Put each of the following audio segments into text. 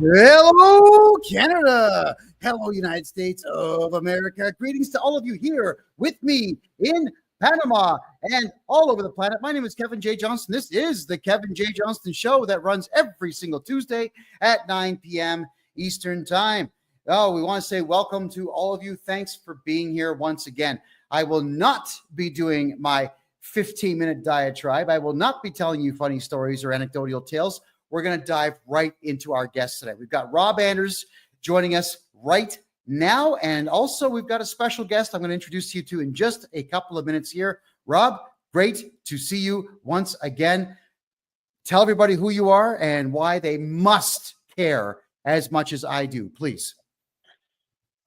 Hello, Canada. Hello, United States of America. Greetings to all of you here with me in Panama and all over the planet. My name is Kevin J. Johnston. This is the Kevin J. Johnston Show that runs every single Tuesday at 9 p.m. Eastern Time. Oh, we want to say welcome to all of you. Thanks for being here once again. I will not be doing my 15-minute diatribe. I will not be telling you funny stories or anecdotal tales. We're going to dive right into our guests today. We've got Rob Anders joining us right now. And also we've got a special guest I'm going to introduce you to in just a couple of minutes here. Rob, great to see you once again. Tell everybody who you are and why they must care as much as I do, please.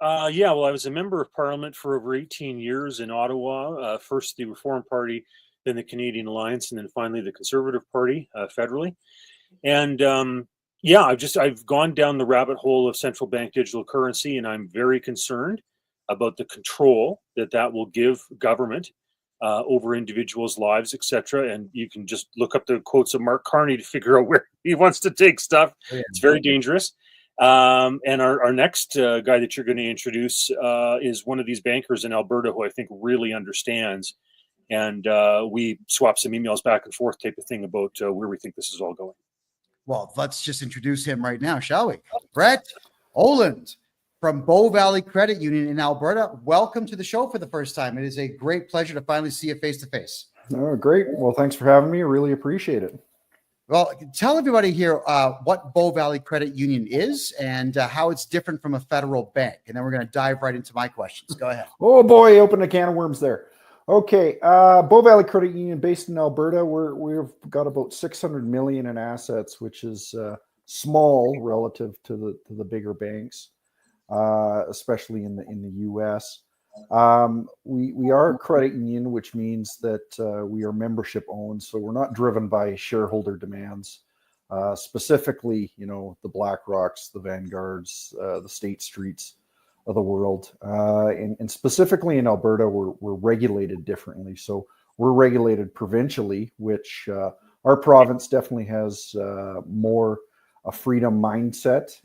Well, I was a member of Parliament for over 18 years in Ottawa, first the Reform Party, then the Canadian Alliance, and then finally the Conservative Party federally. And I've gone down the rabbit hole of central bank digital currency, and I'm very concerned about the control that will give government over individuals' lives, etc. And you can just look up the quotes of Mark Carney to figure out where he wants to take stuff. Oh, yeah. It's very dangerous. And our next guy that you're going to introduce is one of these bankers in Alberta who I think really understands. And we swap some emails back and forth type of thing about where we think this is all going. Well, let's just introduce him right now, shall we? Brett Oland from Bow Valley Credit Union in Alberta. Welcome to the show for the first time. It is a great pleasure to finally see you face to face. Oh, great. Well, thanks for having me. Really appreciate it. Well, tell everybody here what Bow Valley Credit Union is and how it's different from a federal bank. And then we're going to dive right into my questions. Go ahead. Oh, boy, open a can of worms there. Okay, Bow Valley Credit Union based in Alberta. We've got about 600 million in assets, which is small relative to the bigger banks, especially in the U.S. We are a credit union, which means that we are membership owned, so we're not driven by shareholder demands. Specifically, the BlackRocks, the Vanguards, the State Streets of the world, and specifically in Alberta, we're regulated differently. So we're regulated provincially, which our province definitely has more a freedom mindset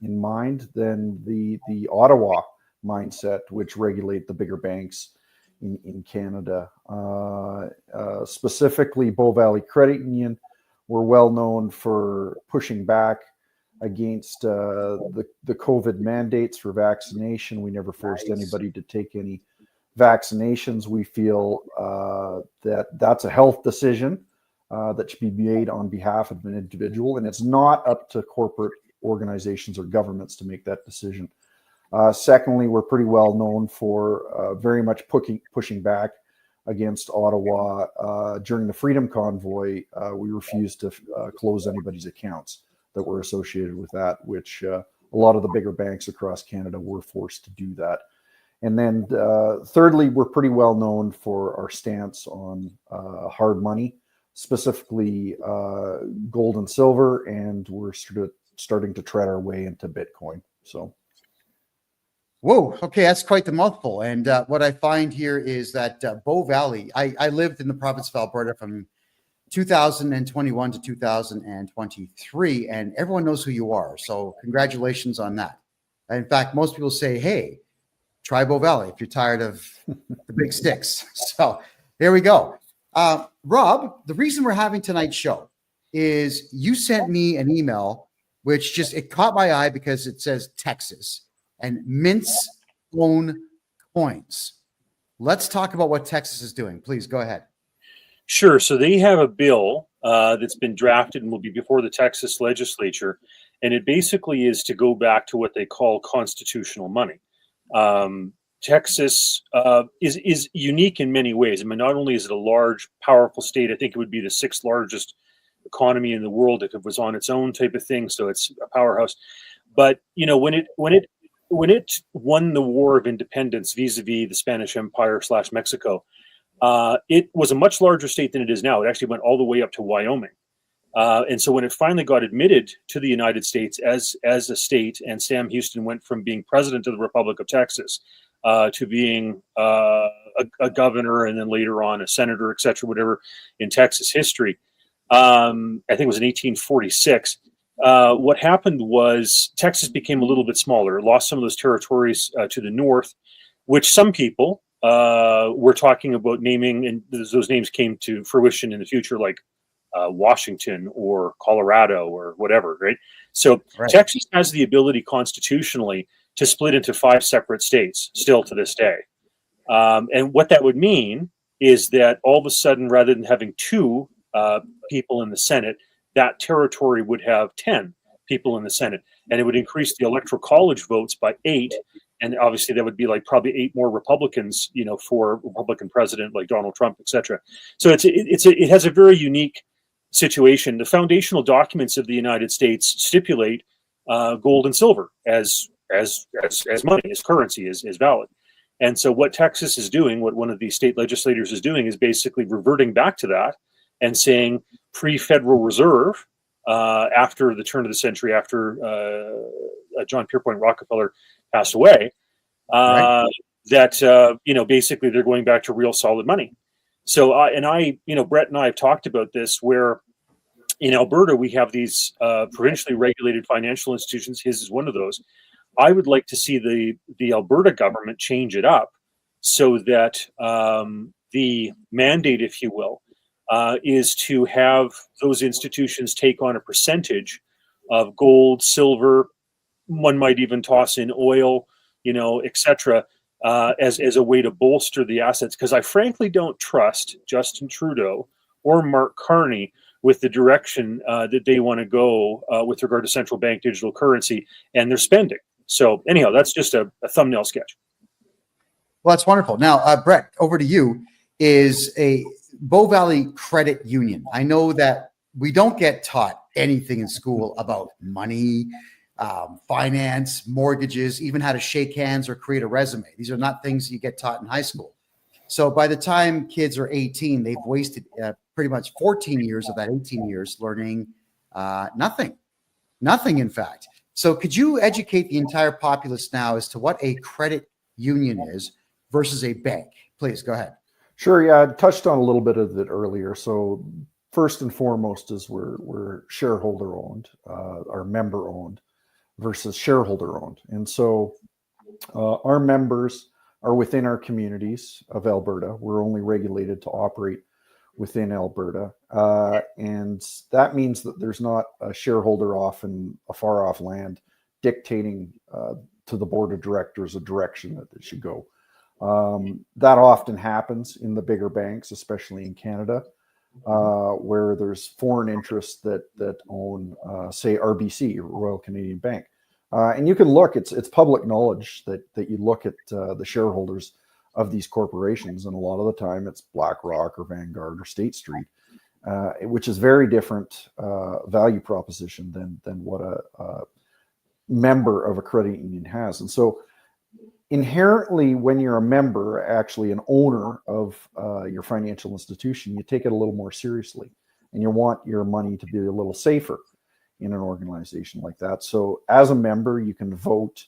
in mind than the Ottawa mindset, which regulate the bigger banks in Canada. Specifically, Bow Valley Credit Union, we're well known for pushing back against the COVID mandates for vaccination. We never forced anybody to take any vaccinations. We feel that's a health decision that should be made on behalf of an individual, and it's not up to corporate organizations or governments to make that decision. Secondly, we're pretty well known for very much pushing back against Ottawa. During the Freedom Convoy, we refused to close anybody's accounts that were associated with that, which a lot of the bigger banks across Canada were forced to do that. And then thirdly, we're pretty well known for our stance on hard money, specifically gold and silver, and we're starting to tread our way into Bitcoin. So. Whoa, okay, that's quite the mouthful. And what I find here is that Bow Valley, I lived in the province of Alberta from 2021 to 2023, and everyone knows who you are. So congratulations on that. In fact, most people say, hey, try Bow Valley if you're tired of the big sticks. So there we go. Rob, the reason we're having tonight's show is you sent me an email, which it caught my eye because it says Texas and mints own coins. Let's talk about what Texas is doing. Please go ahead. Sure. So they have a bill that's been drafted and will be before the Texas legislature. And it basically is to go back to what they call constitutional money. Texas is unique in many ways. I mean, not only is it a large, powerful state, I think it would be the 6th largest economy in the world if it was on its own type of thing. So it's a powerhouse. But, when it won the War of Independence vis-a-vis the Spanish Empire / Mexico, it was a much larger state than it is now. It actually went all the way up to Wyoming. And so when it finally got admitted to the United States as a state, and Sam Houston went from being president of the Republic of Texas to being a governor and then later on a senator, et cetera, whatever, in Texas history, I think it was in 1846, what happened was Texas became a little bit smaller, lost some of those territories to the north, which some people were talking about naming, and those names came to fruition in the future, like Washington or Colorado or whatever, right? So Texas has the ability constitutionally to split into 5 separate states still to this day. And what that would mean is that all of a sudden, rather than having 2 people in the Senate, that territory would have 10 people in the Senate, and it would increase the electoral college votes by 8. And obviously that would be like probably 8 more Republicans, you know, for Republican president like Donald Trump, etc. So it has a very unique situation. The foundational documents of the United States stipulate gold and silver as money, as currency, is valid. And so what Texas is doing, what one of these state legislators is doing, is basically reverting back to that and saying pre-Federal Reserve, after the turn of the century, after John Pierpont Rockefeller passed away, that you know, basically they're going back to real solid money. So you know, Brett and I have talked about this, where in Alberta we have these provincially regulated financial institutions. His is one of those. I would like to see the Alberta government change it up so that the mandate, if you will, is to have those institutions take on a percentage of gold, silver. One might even toss in oil, you know, etc., as a way to bolster the assets. Because I frankly don't trust Justin Trudeau or Mark Carney with the direction that they want to go with regard to central bank digital currency and their spending. So anyhow, that's just a thumbnail sketch. Well, that's wonderful. Now, Brett, over to you. Is a Bow Valley Credit Union. I know that we don't get taught anything in school about money, finance, mortgages, even how to shake hands or create a resume. These are not things you get taught in high school. So by the time kids are 18, they've wasted pretty much 14 years of that 18 years learning nothing, in fact. So could you educate the entire populace now as to what a credit union is versus a bank? Please go ahead. Sure. Yeah, I touched on a little bit of it earlier. So first and foremost is we're shareholder owned, or member owned versus shareholder owned. And so our members are within our communities of Alberta. We're only regulated to operate within Alberta. And that means that there's not a shareholder off in a far off land dictating to the board of directors a direction that it should go. That often happens in the bigger banks, especially in Canada, where there's foreign interests that own, say, RBC, Royal Canadian Bank. And you can look, it's public knowledge that you look at the shareholders of these corporations, and a lot of the time it's BlackRock or Vanguard or State Street, which is very different value proposition than what a member of a credit union has. And so inherently, when you're a member, actually an owner of your financial institution, you take it a little more seriously, and you want your money to be a little safer in an organization like that. So as a member, you can vote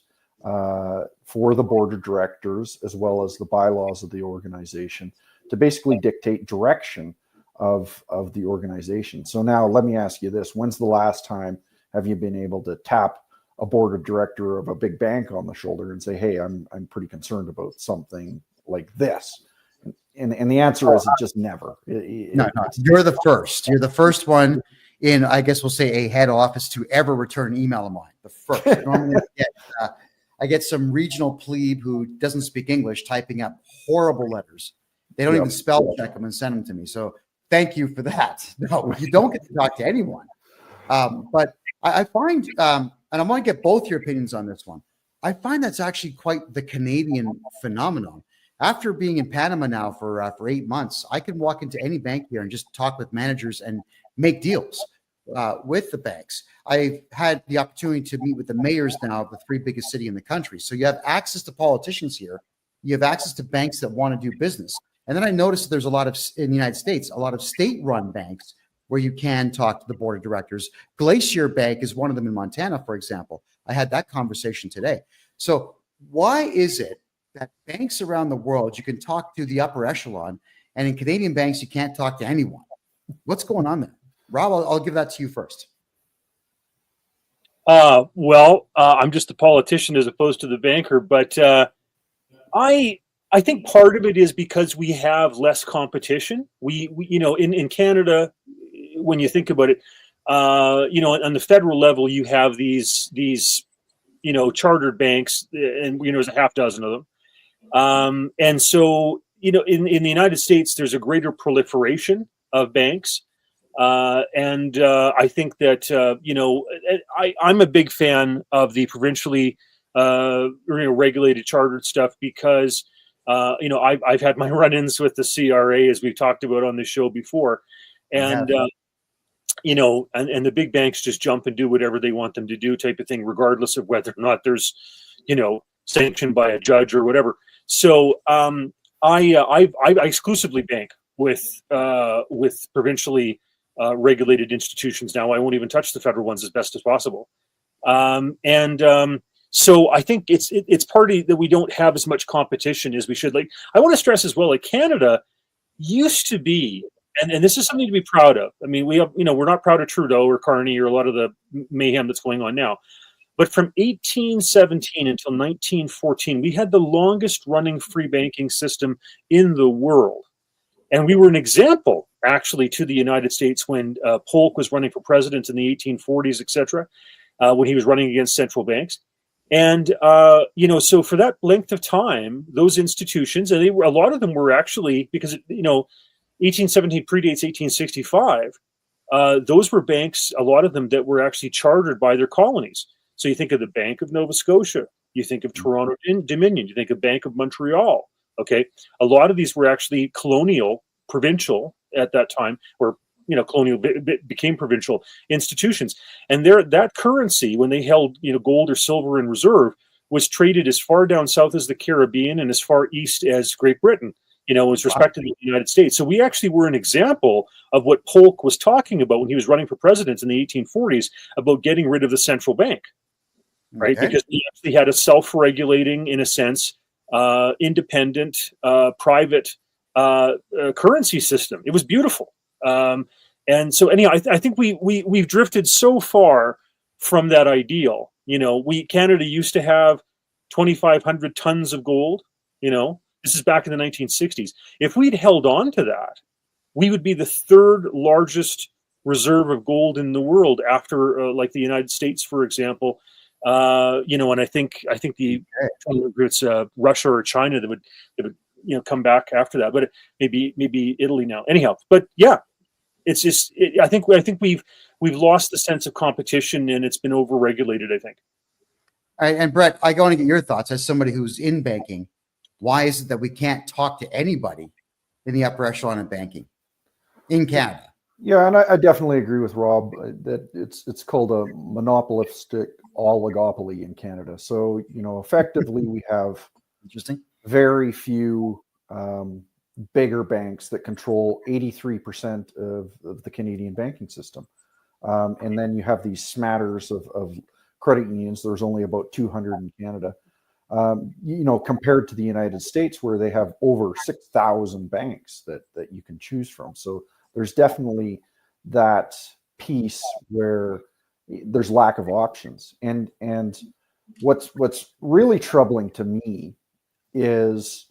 for the board of directors as well as the bylaws of the organization to basically dictate direction of the organization. So now let me ask you this: when's the last time have you been able to tap a board of director of a big bank on the shoulder and say, hey, I'm pretty concerned about something like this? And the answer is just never. No, you're the first. You're the first one in, I guess we'll say, a head office to ever return an email of mine. The first. Normally I get some regional plebe who doesn't speak English typing up horrible letters. They don't even spell check them and send them to me. So thank you for that. No, you don't get to talk to anyone. But I find, and I want to get both your opinions on this one. I find that's actually quite the Canadian phenomenon. After being in Panama now for 8 months, I can walk into any bank here and just talk with managers and make deals with the banks. I've had the opportunity to meet with the mayors now of the 3 biggest cities in the country. So you have access to politicians here. You have access to banks that want to do business. And then I noticed there's a lot of, in the United States, a lot of state-run banks where you can talk to the board of directors. Glacier Bank is one of them in Montana, for example. I had that conversation today. So why is it that banks around the world, you can talk to the upper echelon, and in Canadian banks, you can't talk to anyone? What's going on there? Rob, I'll give that to you first. I'm just a politician as opposed to the banker, but I think part of it is because we have less competition. We in Canada, when you think about it, on the federal level, you have these chartered banks, and there's a half dozen of them. And so, in the United States, there's a greater proliferation of banks. And I think that, I'm a big fan of the provincially regulated chartered stuff because, I've had my run-ins with the CRA, as we've talked about on the show before. And, and the big banks just jump and do whatever they want them to do type of thing, regardless of whether or not there's, sanctioned by a judge or whatever. So I exclusively bank with provincially regulated institutions now. I won't even touch the federal ones as best as possible. So I think it's partly that we don't have as much competition as we should. Like, I want to stress as well, like Canada used to be, and this is something to be proud of. I mean, we have, we're not proud of Trudeau or Carney or a lot of the mayhem that's going on now. But from 1817 until 1914, we had the longest running free banking system in the world. And we were an example, actually, to the United States when Polk was running for president in the 1840s, et cetera, when he was running against central banks. And, so for that length of time, those institutions, and a lot of them were actually, because, 1817 predates 1865, those were banks, a lot of them that were actually chartered by their colonies. So you think of the Bank of Nova Scotia, you think of Toronto Dominion, you think of Bank of Montreal. Okay, a lot of these were actually colonial, provincial at that time, or colonial became provincial institutions, and that currency, when they held gold or silver in reserve, was traded as far down south as the Caribbean and as far east as Great Britain. Was respected in the United States. So we actually were an example of what Polk was talking about when he was running for president in the 1840s about getting rid of the central bank, right? Okay. Because he actually had a self-regulating, in a sense, independent, private currency system. It was beautiful. And so anyhow, I think we've drifted so far from that ideal. Canada used to have 2,500 tons of gold, This is back in the 1960s. If we'd held on to that, we would be the third largest reserve of gold in the world after, like the United States, for example. And I think it's Russia or China that would come back after that, but maybe Italy now. Anyhow, but yeah, it's just I think we've lost the sense of competition, and it's been overregulated, I think. All right, and Brett, I want to get your thoughts as somebody who's in banking. Why is it that we can't talk to anybody in the upper echelon of banking in Canada? Yeah, and I definitely agree with Rob that it's called a monopolistic oligopoly in Canada. So, effectively we have very few bigger banks that control 83% of the Canadian banking system. And then you have these smatters of credit unions. There's only about 200 in Canada. Compared to the United States, where they have over 6,000 banks that you can choose from. So there's definitely that piece where there's lack of options. And what's really troubling to me is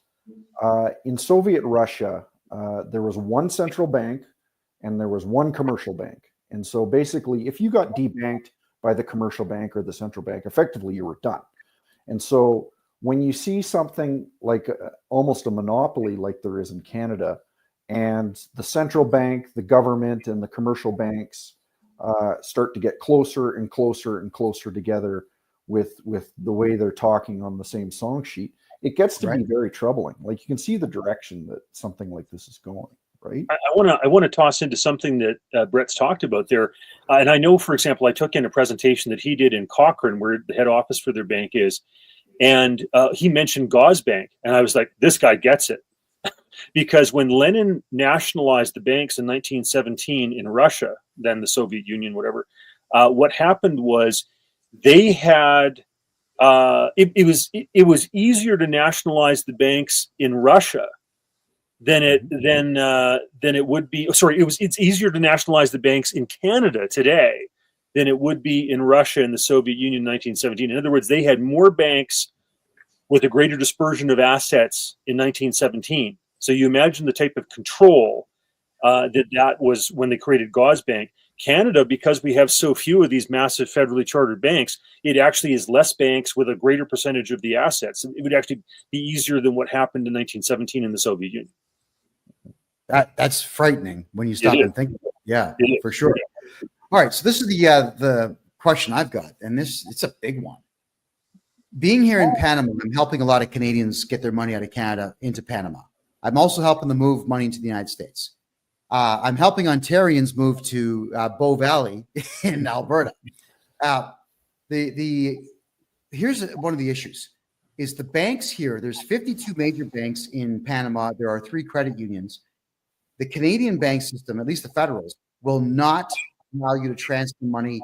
in Soviet Russia, there was one central bank and there was one commercial bank. And so basically, if you got debanked by the commercial bank or the central bank, effectively you were done. And so when you see something like almost a monopoly like there is in Canada, and the central bank, the government, and the commercial banks start to get closer and closer and closer together with the way they're talking on the same song sheet, it gets to be very troubling. Like, you can see the direction that something like this is going. Right. I want to toss into something that Brett's talked about there, and I know, for example, I took in a presentation that he did in Cochrane, where the head office for their bank is, and he mentioned Gazbank, and I was like, this guy gets it, because when Lenin nationalized the banks in 1917 in Russia, then the Soviet Union, whatever, what happened was they had it was easier to nationalize the banks in Russia than it would be. Sorry, it's easier to nationalize the banks in Canada today than it would be in Russia and the Soviet Union in 1917. In other words, they had more banks with a greater dispersion of assets in 1917. So you imagine the type of control that was when they created Gauze Bank. Canada, because we have so few of these massive federally chartered banks, it actually is less banks with a greater percentage of the assets. It would actually be easier than what happened in 1917 in the Soviet Union. That's frightening when you stop and think about it. Yeah, for sure. All right, so this is the question I've got, and it's a big one. Being here in Panama, I'm helping a lot of Canadians get their money out of Canada into Panama. I'm also helping them move money into the United States. I'm helping Ontarians move to Bow Valley in Alberta. Here's one of the issues: is the banks here. There's 52 major banks in Panama. There are 3 credit unions. The Canadian bank system, at least the federals, will not allow you to transfer money.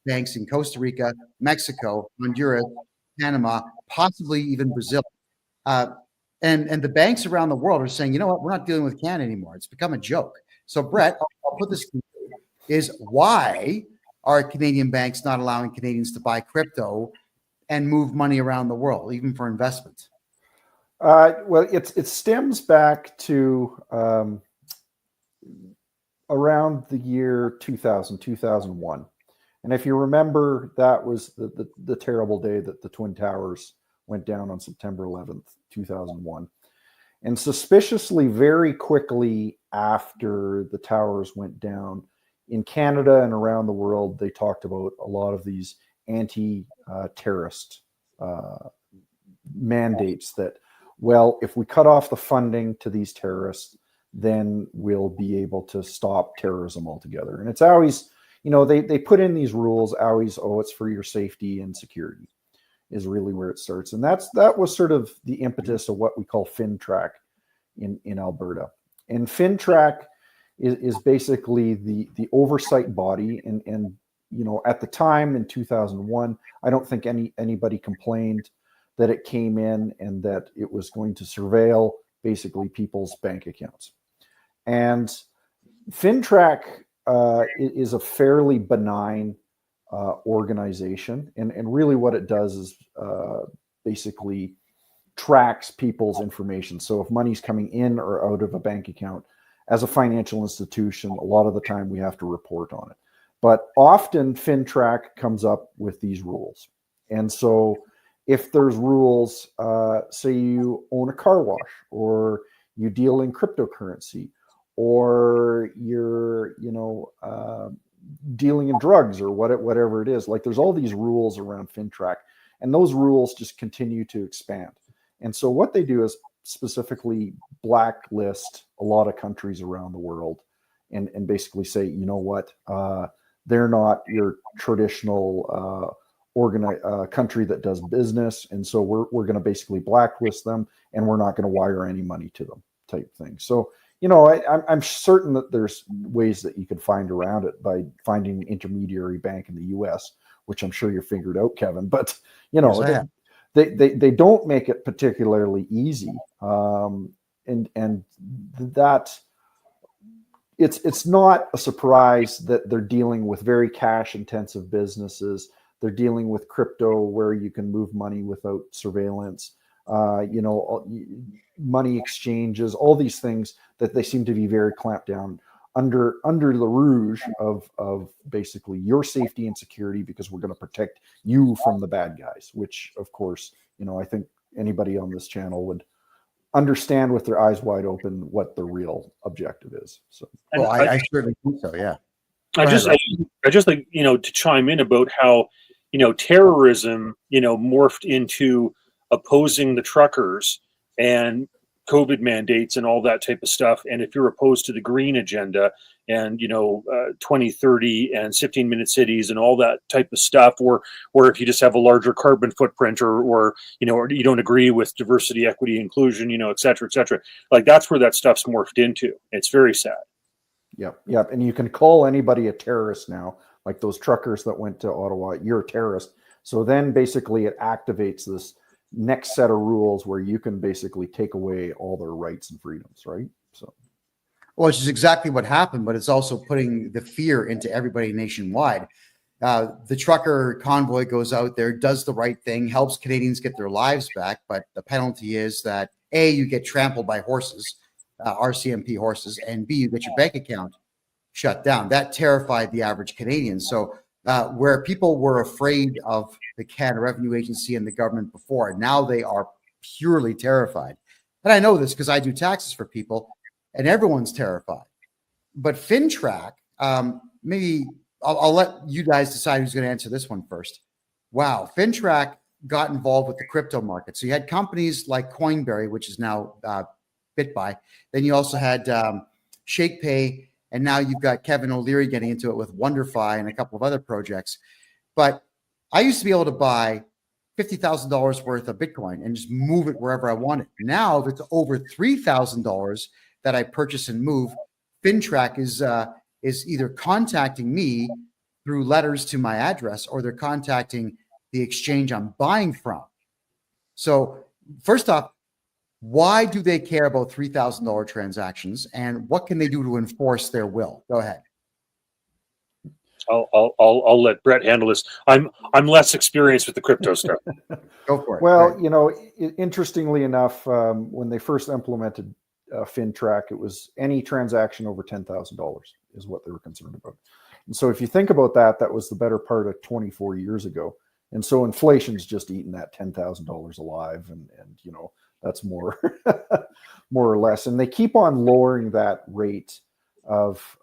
Banks in Costa Rica, Mexico, Honduras, Panama, possibly even Brazil. And the banks around the world are saying, you know what, we're not dealing with Canada anymore. It's become a joke. So, Brett, I'll put this to you, is why are Canadian banks not allowing Canadians to buy crypto and move money around the world, even for investment? Well, it stems back to around the year 2000, 2001. And if you remember, that was the terrible day that the Twin Towers went down on September 11th, 2001. And suspiciously, very quickly after the towers went down, in Canada and around the world, they talked about a lot of these anti-terrorist mandates that, well, if we cut off the funding to these terrorists, then we'll be able to stop terrorism altogether. And it's always, they put in these rules always, it's for your safety and security is really where it starts. And that was sort of the impetus of what we call FinTrack in Alberta. And FinTrack is basically the oversight body. And at the time in 2001, I don't think anybody complained that it came in and that it was going to surveil basically people's bank accounts. And FinTrack is a fairly benign organization. And really what it does is basically tracks people's information. So if money's coming in or out of a bank account, as a financial institution, a lot of the time we have to report on it. But often FinTrack comes up with these rules. And so if there's rules, say you own a car wash, or you deal in cryptocurrency, or you're, dealing in drugs, or whatever it is, like there's all these rules around FinTrack, and those rules just continue to expand. And so what they do is specifically blacklist a lot of countries around the world, and basically say, you know what, they're not your traditional country that does business, and so we're going to basically blacklist them, and we're not going to wire any money to them, type thing. So I'm certain that there's ways that you could find around it by finding an intermediary bank in the U.S., which I'm sure you figured out, Kevin. But yes, they don't make it particularly easy, and that it's not a surprise that they're dealing with very cash intensive businesses. They're dealing with crypto where you can move money without surveillance, money exchanges, all these things that they seem to be very clamped down under the rouge of basically your safety and security, because we're going to protect you from the bad guys, which of course, I think anybody on this channel would understand with their eyes wide open what the real objective is. So, well, I certainly think so. Yeah. I just like, to chime in about how, terrorism, morphed into opposing the truckers and COVID mandates and all that type of stuff. And if you're opposed to the green agenda and, 2030 and 15-minute cities and all that type of stuff, or if you just have a larger carbon footprint or you don't agree with diversity, equity, inclusion, et cetera, like that's where that stuff's morphed into. It's very sad. Yep. And you can call anybody a terrorist now, like those truckers that went to Ottawa, you're a terrorist. So then basically it activates this next set of rules where you can basically take away all their rights and freedoms, right? So, well, which is exactly what happened, but it's also putting the fear into everybody nationwide. The trucker convoy goes out there, does the right thing, helps Canadians get their lives back. But the penalty is that A, you get trampled by horses, RCMP horses, and B, you get your bank account shut down. That terrified the average Canadian. So where people were afraid of the Canada Revenue Agency and the government before, now they are purely terrified. And I know this because I do taxes for people, and everyone's terrified. But FinTrack, maybe I'll let you guys decide who's going to answer this one first. Wow, FinTrack got involved with the crypto market. So you had companies like Coinberry, which is now BitBuy. Then you also had ShakePay, and now you've got Kevin O'Leary getting into it with WonderFi and a couple of other projects. But I used to be able to buy $50,000 worth of Bitcoin and just move it wherever I wanted. Now, if it's over $3,000 that I purchase and move, FinTrack is either contacting me through letters to my address, or they're contacting the exchange I'm buying from. So first off, why do they care about $3,000 transactions, and what can they do to enforce their will? Go ahead. I'll let Brett handle this. I'm less experienced with the crypto stuff. Go for it. Well, right. you know, interestingly enough, when they first implemented FinTrack, it was any transaction over $10,000 is what they were concerned about. And so if you think about that, that was the better part of 24 years ago. And so inflation's just eaten that $10,000 alive, and you know, that's more more or less. And they keep on lowering that rate of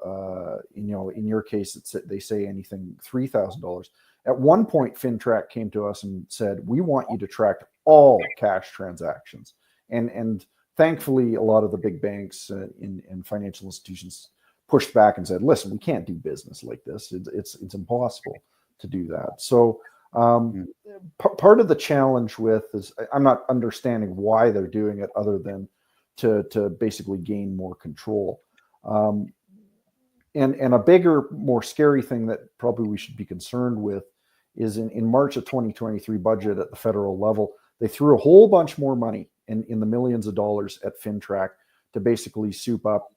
you know, in your case, they say anything $3,000. At one point, FinTrack came to us and said, we want you to track all cash transactions. And thankfully, a lot of the big banks and financial institutions pushed back and said, listen, we can't do business like this. It's impossible to do that. So part of the challenge with is I'm not understanding why they're doing it, other than to basically gain more control. And a bigger, more scary thing that probably we should be concerned with is in March of 2023 budget at the federal level, they threw a whole bunch more money in the millions of dollars at FinTrack to basically soup up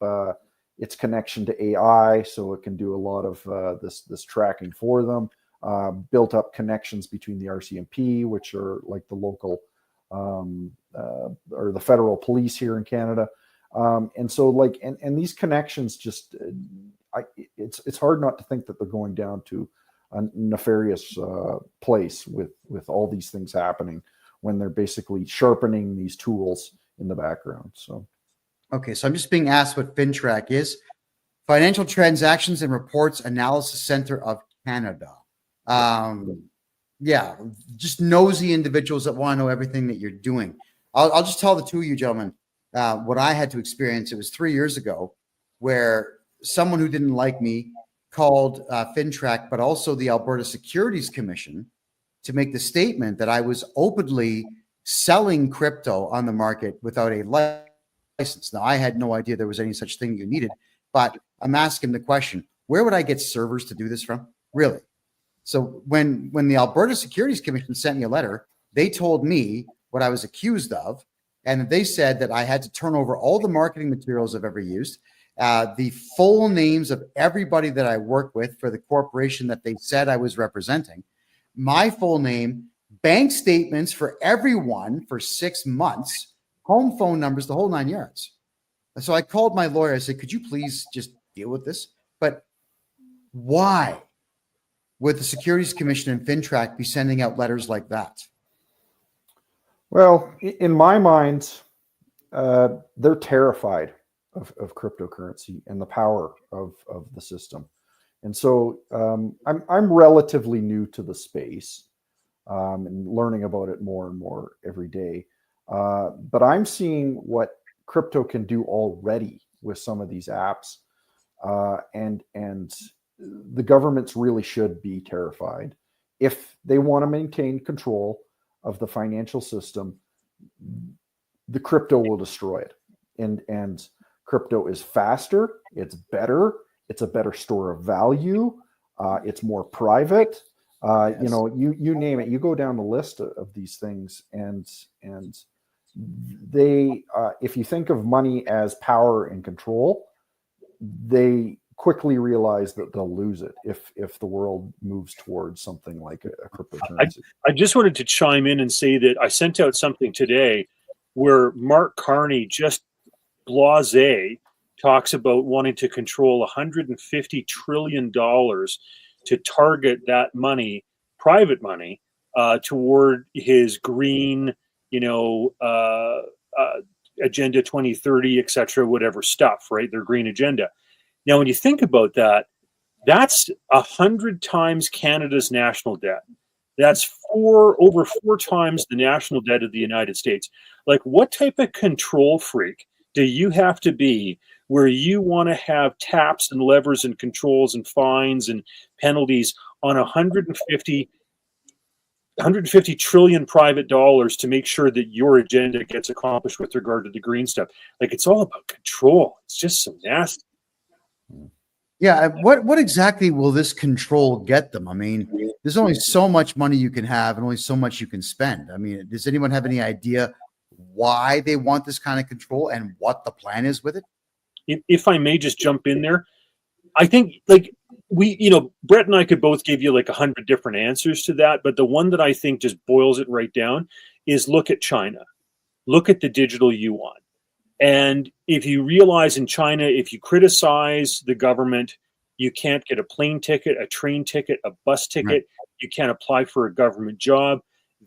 its connection to AI, so it can do a lot of this tracking for them. Built up connections between the RCMP, which are like the local or the federal police here in Canada. And so like, and these connections just, it's hard not to think that they're going down to a nefarious place with all these things happening, when they're basically sharpening these tools in the background. So, okay, so I'm just being asked what FinTrack is. Financial Transactions and Reports Analysis Center of Canada. Yeah, just nosy individuals that want to know everything that you're doing. I'll just tell the two of you gentlemen what I had to experience. It was 3 years ago, where someone who didn't like me called FinTrack, but also the Alberta Securities Commission, to make the statement that I was openly selling crypto on the market without a license. Now, I had no idea there was any such thing you needed, but I'm asking the question, where would I get servers to do this from? Really? So when the Alberta Securities Commission sent me a letter, they told me what I was accused of, and they said that I had to turn over all the marketing materials I've ever used, the full names of everybody that I work with for the corporation that they said I was representing, my full name, bank statements for everyone for 6 months, home phone numbers, the whole 9 yards. So I called my lawyer. I said, could you please just deal with this? But why would the Securities Commission and FinTrack be sending out letters like that? well, in my mind, they're terrified of cryptocurrency and the power of the system. And so I'm relatively new to the space and learning about it more and more every day. But I'm seeing what crypto can do already with some of these apps. And the governments really should be terrified. If they want to maintain control of the financial system, the crypto will destroy it. And crypto is faster, it's better, it's a better store of value, it's more private. Yes. You know, you name it, you go down the list of these things, and they if you think of money as power and control, they quickly realize that they'll lose it if the world moves towards something like a cryptocurrency. I just wanted to chime in and say that I sent out something today where Mark Carney, just blasé, talks about wanting to control $150 trillion to target that money, private money, toward his green, Agenda 2030, et cetera, whatever stuff, right? Their green agenda. Now, when you think about that, that's 100 times Canada's national debt. That's over four times the national debt of the United States. Like, what type of control freak do you have to be where you want to have taps and levers and controls and fines and penalties on 150 trillion private dollars to make sure that your agenda gets accomplished with regard to the green stuff? Like, it's all about control. It's just so nasty. Yeah, what exactly will this control get them? I mean, there's only so much money you can have and only so much you can spend. I mean, does anyone have any idea why they want this kind of control and what the plan is with it? If I may just jump in there, I think Brett and I could both give you like 100 different answers to that, but the one that I think just boils it right down is look at China. Look at the digital yuan. And if you realize in China, if you criticize the government, you can't get a plane ticket, a train ticket, a bus ticket. Right. You can't apply for a government job.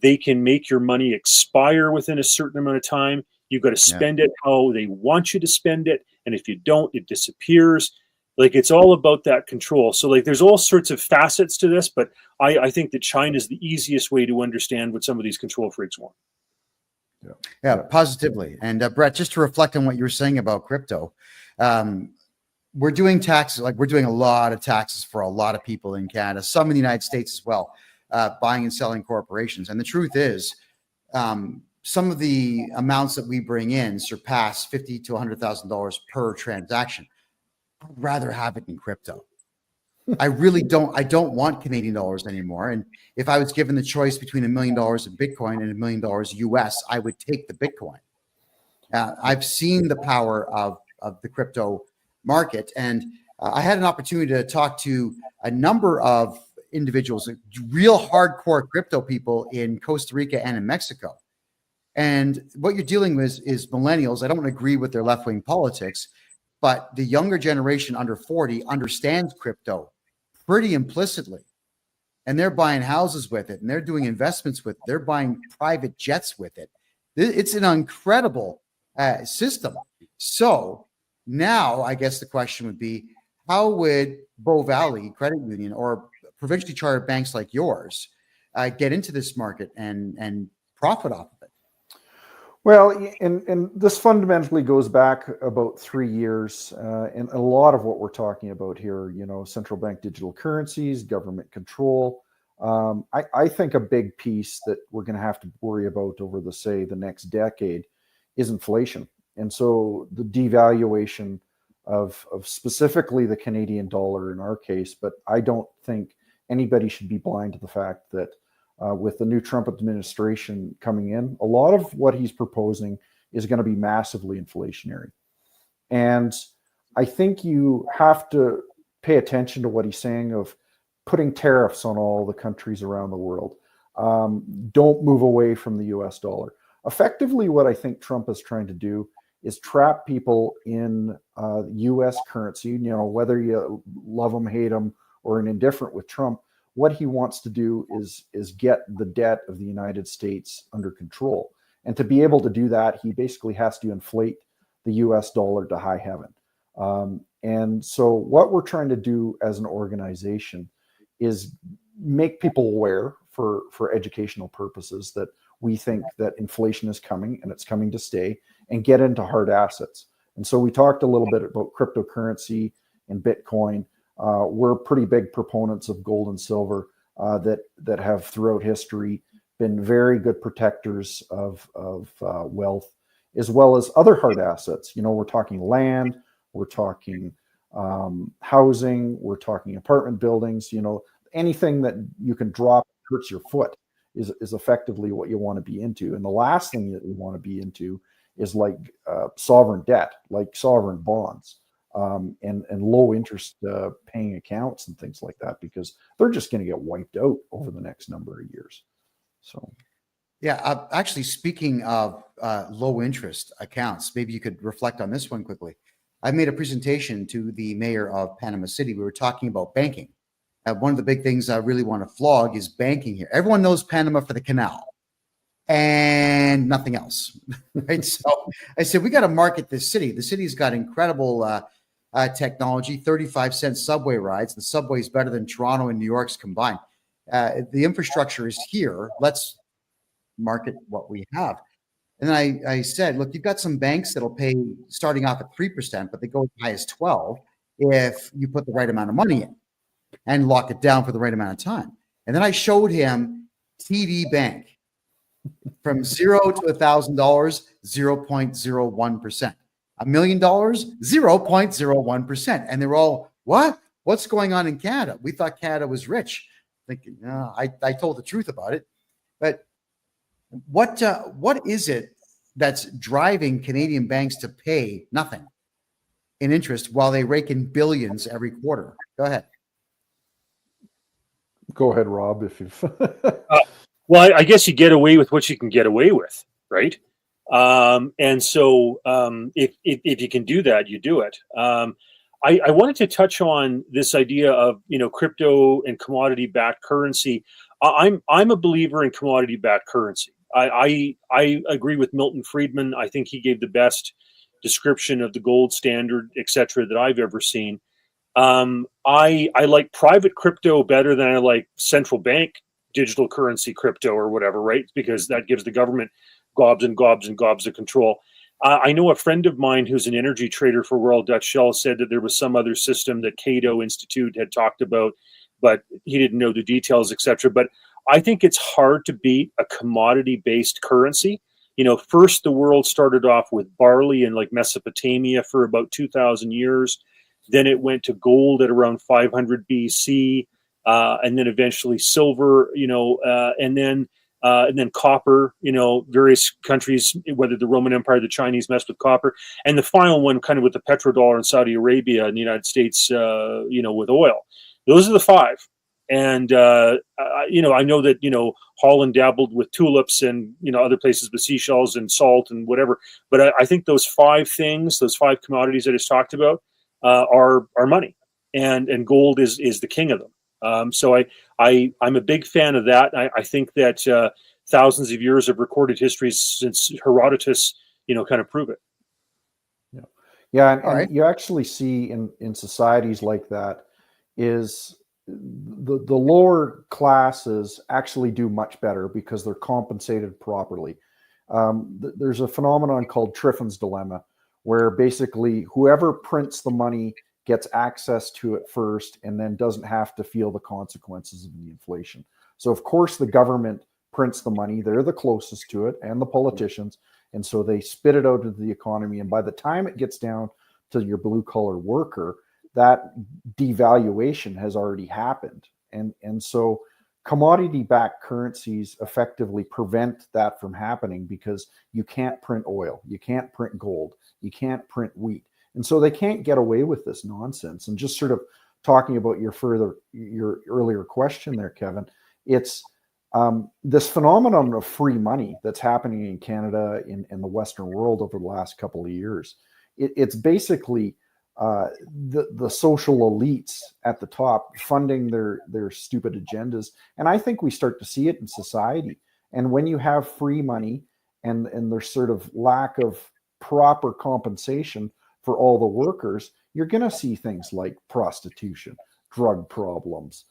They can make your money expire within a certain amount of time. You've got to spend it how they want you to spend it. And if you don't, it disappears. Like, it's all about that control. So like, there's all sorts of facets to this, but I think that China is the easiest way to understand what some of these control freaks want. Yeah, positively. And Brett, just to reflect on what you were saying about crypto, we're doing taxes, like we're doing a lot of taxes for a lot of people in Canada, some in the United States as well, buying and selling corporations. And the truth is, some of the amounts that we bring in surpass $50,000 to $100,000 per transaction. I'd rather have it in crypto. I really don't. I don't want Canadian dollars anymore. And if I was given the choice between $1 million in Bitcoin and $1 million US, I would take the Bitcoin. I've seen the power of the crypto market, and I had an opportunity to talk to a number of individuals, real hardcore crypto people in Costa Rica and in Mexico. And what you're dealing with is millennials. I don't agree with their left-wing politics, but the younger generation under 40 understands crypto pretty implicitly. And they're buying houses with it, and they're doing investments with it. They're buying private jets with it. It's an incredible system. So now I guess the question would be, how would Bow Valley Credit Union or provincially chartered banks like yours get into this market and profit off of it? Well, and this fundamentally goes back about 3 years, and a lot of what we're talking about here, central bank digital currencies, government control. I think a big piece that we're going to have to worry about over the next decade is inflation. And so the devaluation of specifically the Canadian dollar in our case, but I don't think anybody should be blind to the fact that with the new Trump administration coming in, a lot of what he's proposing is going to be massively inflationary. And I think you have to pay attention to what he's saying of putting tariffs on all the countries around the world. Don't move away from the US dollar. Effectively, what I think Trump is trying to do is trap people in US currency, whether you love him, hate him, or an indifferent with Trump. What he wants to do is get the debt of the United States under control. And to be able to do that, he basically has to inflate the US dollar to high heaven. And so what we're trying to do as an organization is make people aware for educational purposes that we think that inflation is coming and it's coming to stay, and get into hard assets. And so we talked a little bit about cryptocurrency and Bitcoin. We're pretty big proponents of gold and silver that have throughout history been very good protectors of wealth, as well as other hard assets. We're talking land, we're talking housing, we're talking apartment buildings. Anything that you can drop hurts your foot is effectively what you want to be into. And the last thing that you want to be into is like sovereign debt, like sovereign bonds. and low interest paying accounts and things like that, because they're just going to get wiped out over the next number of years. So, yeah, actually, speaking of low interest accounts, maybe you could reflect on this one quickly. I made a presentation to the mayor of Panama City. We were talking about banking. One of the big things I really want to flog is banking here. Everyone knows Panama for the canal and nothing else, right? So I said, we got to market this city. The city's got incredible technology, 35-cent subway rides. The subway is better than Toronto and New York's combined. The infrastructure is here. Let's market what we have. And then I said, look, you've got some banks that'll pay starting off at 3%, but they go as high as 12 if you put the right amount of money in and lock it down for the right amount of time. And then I showed him TD Bank from $0 to $1,000, 0.01%. $1 million, 0.01%. And they're all, what? What's going on in Canada? We thought Canada was rich. Thinking, no, I told the truth about it. But what is it that's driving Canadian banks to pay nothing in interest while they rake in billions every quarter? Go ahead. Go ahead, Rob, if you've... Well, I guess you get away with what you can get away with, right? And so if you can do that, you do it. I wanted to touch on this idea of, crypto and commodity-backed currency. I'm a believer in commodity-backed currency. I agree with Milton Friedman. I think he gave the best description of the gold standard, et cetera, that I've ever seen. I like private crypto better than I like central bank digital currency crypto or whatever, right? Because that gives the government gobs and gobs and gobs of control. I know a friend of mine who's an energy trader for Royal Dutch Shell said that there was some other system that Cato Institute had talked about, but he didn't know the details, et cetera. But I think it's hard to beat a commodity-based currency. First the world started off with barley in like Mesopotamia for about 2,000 years. Then it went to gold at around 500 BC, and then eventually silver, and then copper. Various countries, whether the Roman Empire, the Chinese, messed with copper, and the final one, kind of with the petrodollar in Saudi Arabia and the United States, with oil. Those are the five. And I know that Holland dabbled with tulips and other places with seashells and salt and whatever. But I think those five things, those five commodities I just talked about, are money, and gold is the king of them. So I'm a big fan of that. I think that thousands of years of recorded history since Herodotus, kind of prove it. Yeah, and you actually see in societies like that is the lower classes actually do much better because they're compensated properly. There's a phenomenon called Triffin's dilemma, where basically whoever prints the money gets access to it first and then doesn't have to feel the consequences of the inflation. So of course the government prints the money, they're the closest to it, and the politicians, and so they spit it out into the economy, and by the time it gets down to your blue collar worker, that devaluation has already happened. And so commodity-backed currencies effectively prevent that from happening because you can't print oil, you can't print gold, you can't print wheat. And so they can't get away with this nonsense. And just sort of talking about your earlier question there, Kevin, it's this phenomenon of free money that's happening in Canada, in the Western world over the last couple of years. It's basically the social elites at the top funding their stupid agendas. And I think we start to see it in society. And when you have free money and there's sort of lack of proper compensation for all the workers, you're going to see things like prostitution, drug problems,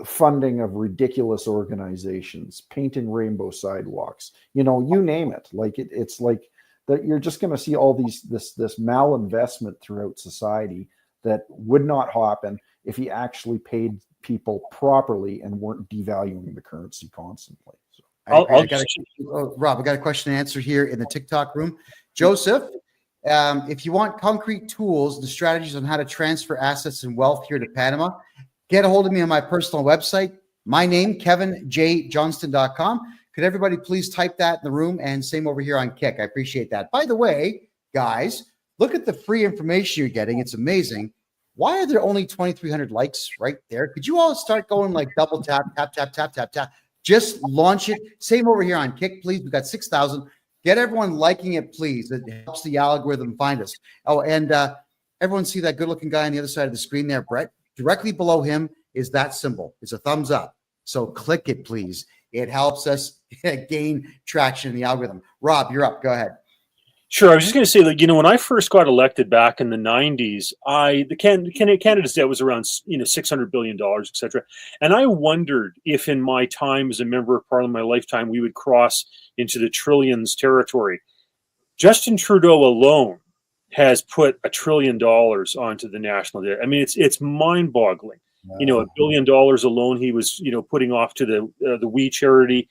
funding of ridiculous organizations, painting rainbow sidewalks, you name it. Like it's like that you're just going to see all this malinvestment throughout society that would not happen if you actually paid people properly and weren't devaluing the currency constantly. So Rob, I got a question and answer here in the TikTok room. Joseph, if you want concrete tools and strategies on how to transfer assets and wealth here to Panama, get a hold of me on my personal website. My name, kevinjjohnston.com. Could everybody please type that in the room, and same over here on Kick? I appreciate that. By the way, guys, Look at the free information you're getting. It's amazing. Why are there only 2,300 likes right there? Could you all start going like double tap, tap, tap, tap, tap, tap? Just launch it. Same over here on Kick, please. We've got 6,000. Get everyone liking it, please. It helps the algorithm find us. Oh, and everyone see that good-looking guy on the other side of the screen there, Brett? Directly below him is that symbol. It's a thumbs up. So click it, please. It helps us gain traction in the algorithm. Rob, you're up. Go ahead. Sure. I was just going to say that, when I first got elected back in the 90s, the candidate's debt was around, $600 billion, et cetera. And I wondered if in my time as a member of parliament, my lifetime, we would cross into the trillions territory. Justin Trudeau alone has put $1 trillion onto the national debt. I mean, it's mind-boggling. $1 billion alone he was, putting off to the We charity.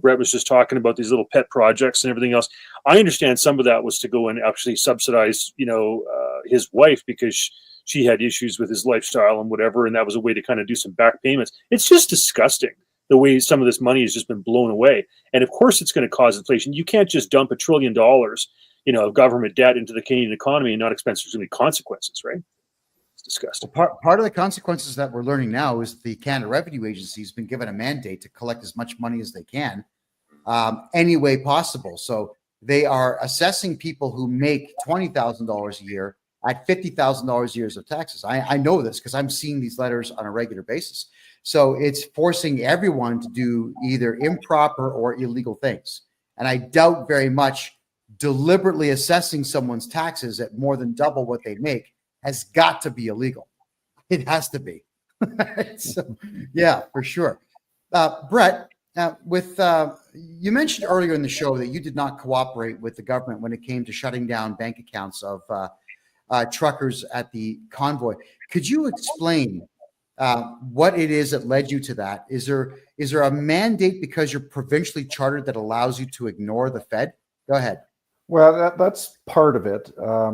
Brett was just talking about these little pet projects and everything else. I understand some of that was to go and actually subsidize, his wife because she had issues with his lifestyle and whatever. And that was a way to kind of do some back payments. It's just disgusting the way some of this money has just been blown away. And of course it's going to cause inflation. You can't just dump $1 trillion, of government debt into the Canadian economy and not expect there's going to be consequences, right? Disgusting. Well, part of the consequences that we're learning now is the Canada Revenue Agency has been given a mandate to collect as much money as they can, any way possible. So they are assessing people who make $20,000 a year at $50,000 a year of taxes. I know this because I'm seeing these letters on a regular basis. So it's forcing everyone to do either improper or illegal things. And I doubt very much deliberately assessing someone's taxes at more than double what they make has got to be illegal. It has to be. So, yeah, for sure. Brett, you mentioned earlier in the show that you did not cooperate with the government when it came to shutting down bank accounts of truckers at the convoy. Could you explain what it is that led you to that? Is there a mandate because you're provincially chartered that allows you to ignore the Fed? Go ahead. Well, that's part of it.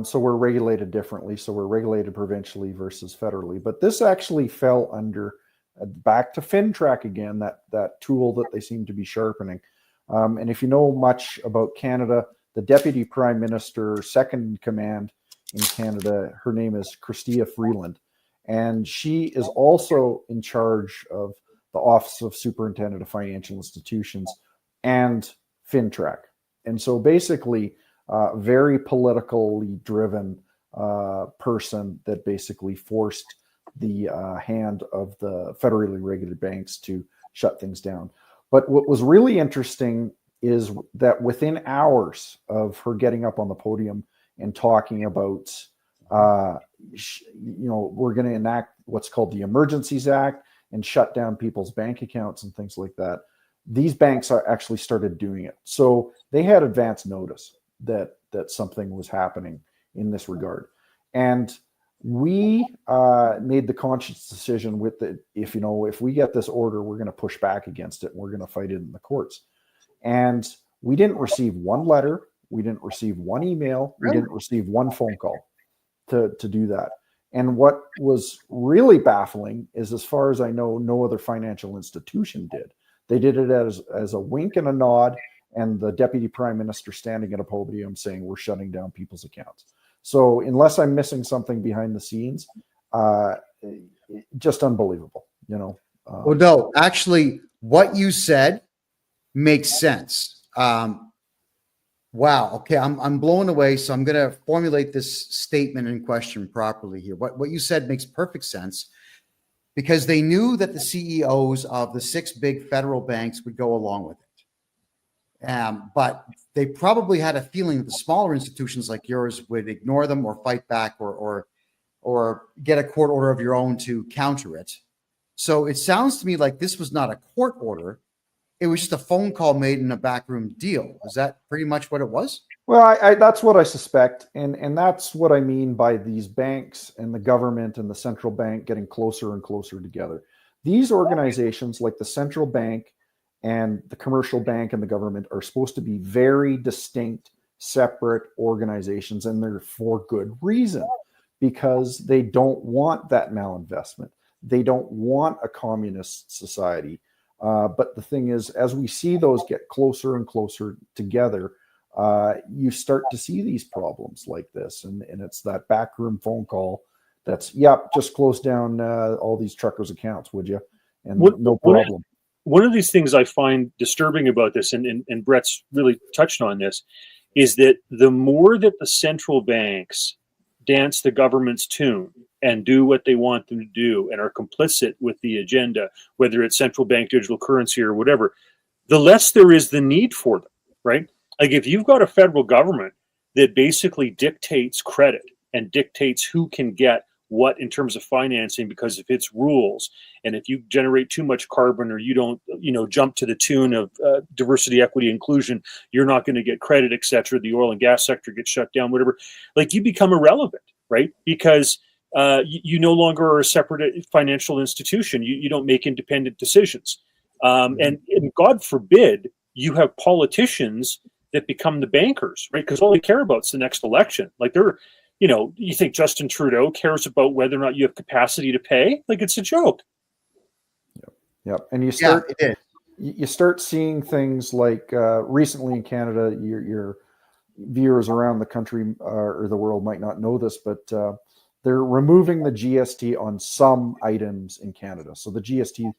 So we're regulated differently. So we're regulated provincially versus federally. But this actually fell under back to FinTrack again, that tool that they seem to be sharpening. And if you know much about Canada, the Deputy Prime Minister, second in command in Canada, her name is Chrystia Freeland. And she is also in charge of the Office of Superintendent of Financial Institutions and FinTrack. And so basically, very politically driven person that basically forced the hand of the federally regulated banks to shut things down. But what was really interesting is that within hours of her getting up on the podium and talking about, we're going to enact what's called the Emergencies Act and shut down people's bank accounts and things like that, these banks are actually started doing it. So they had advance notice that something was happening in this regard. And we made the conscious decision with it. If we get this order, we're going to push back against it. And we're going to fight it in the courts. And we didn't receive one letter. We didn't receive one email. We didn't receive one phone call to do that. And what was really baffling is, as far as I know, no other financial institution did. They did it as a wink and a nod, and the Deputy Prime Minister standing at a podium saying we're shutting down people's accounts. So unless I'm missing something behind the scenes, just unbelievable, Well, no, actually, what you said makes sense. Wow. Okay, I'm blown away. So I'm going to formulate this statement in question properly here. What you said makes perfect sense, because they knew that the CEOs of the 6 big federal banks would go along with it. But they probably had a feeling that the smaller institutions like yours would ignore them or fight back or get a court order of your own to counter it. So it sounds to me like this was not a court order. It was just a phone call made in a backroom deal. Is that pretty much what it was? Well, that's what I suspect. And that's what I mean by these banks and the government and the central bank getting closer and closer together. These organizations like the central bank and the commercial bank and the government are supposed to be very distinct, separate organizations, and they're for good reason, because they don't want that malinvestment. They don't want a communist society. But the thing is, as we see those get closer and closer together, you start to see these problems like this. And it's that backroom phone call that's, just close down all these truckers' accounts, would you? And no problem. One of these things I find disturbing about this, and Brett's really touched on this, is that the more that the central banks dance the government's tune and do what they want them to do and are complicit with the agenda, whether it's central bank digital currency or whatever, the less there is the need for them, right? Like if you've got a federal government that basically dictates credit and dictates who can get what in terms of financing because of its rules, and if you generate too much carbon or you don't jump to the tune of diversity, equity, inclusion, you're not going to get credit, etc. The oil and gas sector gets shut down, whatever. Like you become irrelevant, right? Because you no longer are a separate financial institution. You don't make independent decisions, and God forbid you have politicians that become the bankers, right? Because all they care about is the next election. Like you think Justin Trudeau cares about whether or not you have capacity to pay? Like it's a joke. Yep. And you start seeing things like recently in Canada, your viewers around the country or the world might not know this, but they're removing the GST on some items in Canada. So the GST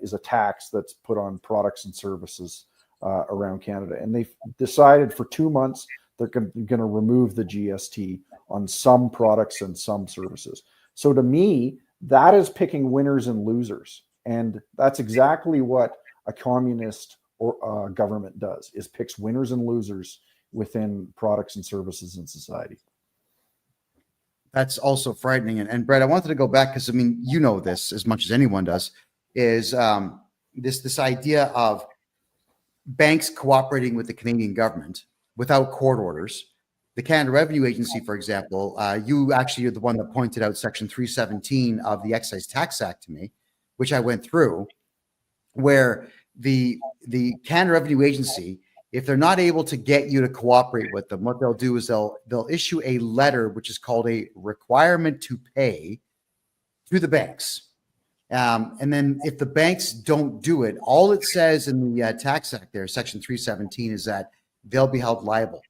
is a tax that's put on products and services around Canada. And they've decided for 2 months they're going to remove the GST on some products and some services. So to me, that is picking winners and losers. And that's exactly what a communist or government does, is picks winners and losers within products and services in society. That's also frightening. And Brett, I wanted to go back because, I mean, you know this as much as anyone does, is this idea of banks cooperating with the Canadian government without court orders. The Canada Revenue Agency, for example, you actually are the one that pointed out Section 317 of the Excise Tax Act to me, which I went through, where the Canada Revenue Agency, if they're not able to get you to cooperate with them, what they'll do is they'll issue a letter, which is called a requirement to pay, to the banks. And then if the banks don't do it, all it says in the Tax Act there, Section 317, is that they'll be held liable.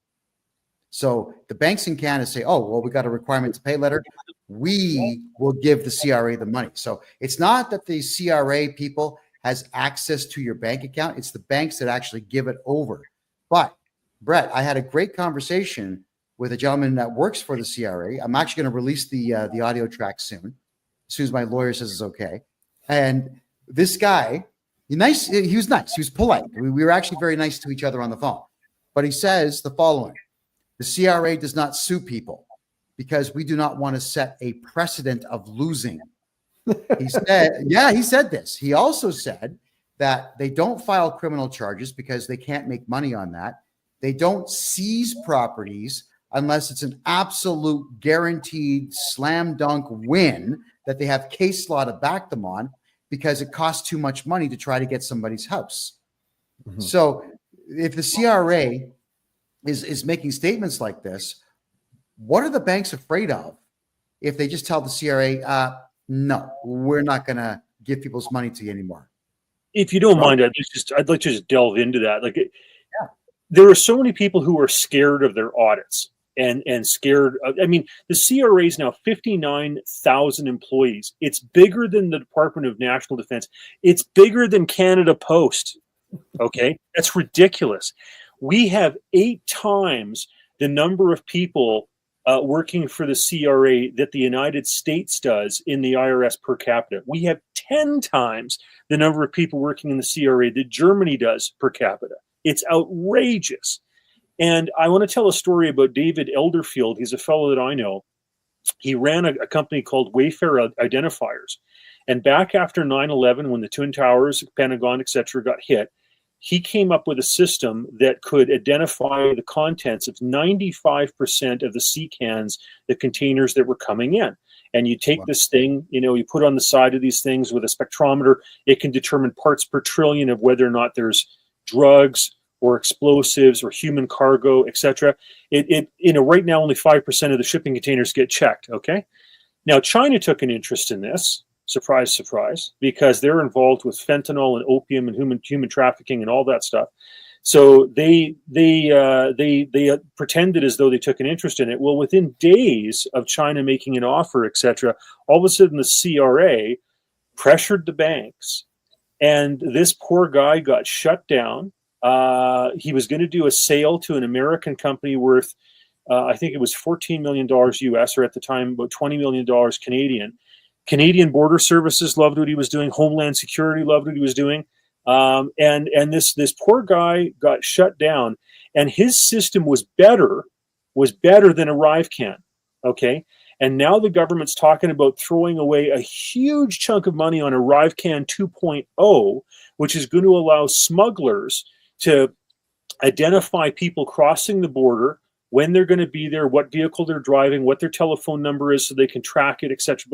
So the banks in Canada say, oh, well, we got a requirement to pay letter. We will give the CRA the money. So it's not that the CRA people has access to your bank account. It's the banks that actually give it over. But Brett, I had a great conversation with a gentleman that works for the CRA. I'm actually going to release the audio track soon as my lawyer says it's okay. And this guy, he was nice. He was polite. We were actually very nice to each other on the phone. But he says the following: the CRA does not sue people because we do not want to set a precedent of losing. He said this. He also said that they don't file criminal charges because they can't make money on that. They don't seize properties unless it's an absolute guaranteed slam dunk win that they have case law to back them on, because it costs too much money to try to get somebody's house. Mm-hmm. So if the CRA is making statements like this, what are the banks afraid of if they just tell the CRA, no, we're not going to give people's money to you anymore? If you don't mind, I'd like to just delve into that. There are so many people who are scared of their audits and scared of, I mean, the CRA is now 59,000 employees. It's bigger than the Department of National Defense. It's bigger than Canada Post. Okay, that's ridiculous. We have 8 times the number of people working for the CRA that the United States does in the IRS per capita. We have 10 times the number of people working in the CRA that Germany does per capita. It's outrageous. And I want to tell a story about David Elderfield. He's a fellow that I know. He ran a company called Wayfair Identifiers. And back after 9/11, when the Twin Towers, Pentagon, etc., got hit, he came up with a system that could identify the contents of 95% of the sea cans, the containers that were coming in. And you take this thing, you put on the side of these things with a spectrometer. It can determine parts per trillion of whether or not there's drugs or explosives or human cargo, etc. Right now only 5% of the shipping containers get checked. Okay. Now China took an interest in this. Surprise, surprise, because they're involved with fentanyl and opium and human trafficking and all that stuff. So they pretended as though they took an interest in it. Well, within days of China making an offer, etc., all of a sudden the CRA pressured the banks, and this poor guy got shut down. He was going to do a sale to an American company worth, I think it was $14 million US, or at the time about $20 million Canadian. Canadian Border Services loved what he was doing. Homeland Security loved what he was doing. And this poor guy got shut down, and his system was better than ArriveCan. Okay. And now the government's talking about throwing away a huge chunk of money on ArriveCan 2.0, which is going to allow smugglers to identify people crossing the border, when they're going to be there, what vehicle they're driving, what their telephone number is, so they can track it, etc.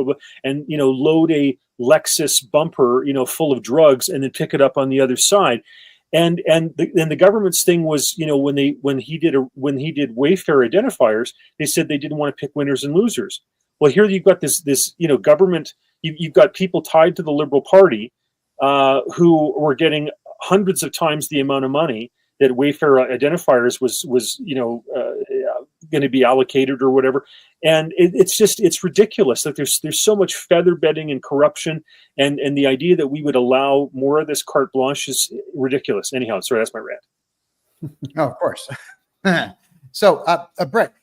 And load a Lexus bumper, full of drugs, and then pick it up on the other side. And the government's thing was, when he did Wayfair identifiers, they said they didn't want to pick winners and losers. Well, here you've got this government. You've got people tied to the Liberal Party who were getting hundreds of times the amount of money that Wayfair identifiers was going to be allocated or whatever. And it's ridiculous. Like there's so much feather bedding and corruption, and the idea that we would allow more of this carte blanche is ridiculous. Anyhow, sorry, that's my rant. Oh, of course. So, Brett,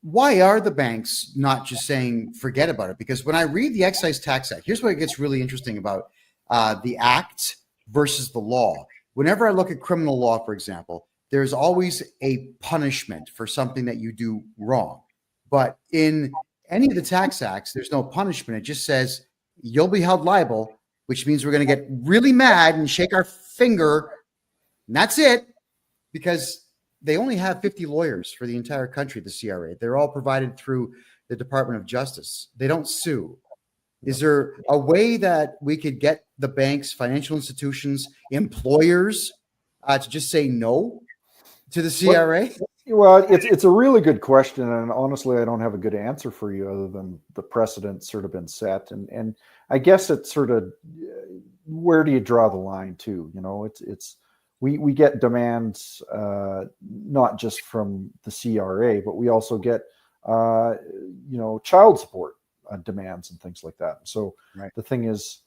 why are the banks not just saying forget about it? Because when I read the Excise Tax Act, here's what it gets really interesting about the act versus the law. Whenever I look at criminal law, for example, there's always a punishment for something that you do wrong. But in any of the tax acts, there's no punishment. It just says you'll be held liable, which means we're going to get really mad and shake our finger. And that's it, because they only have 50 lawyers for the entire country, the CRA. They're all provided through the Department of Justice. They don't sue. Is there a way that we could get the banks, financial institutions, employers to just say no to the CRA? Well, it's a really good question, and honestly, I don't have a good answer for you other than the precedent's sort of been set, and I guess it's sort of where do you draw the line too? We get demands not just from the CRA, but we also get child support demands and things like that. So right. The thing is,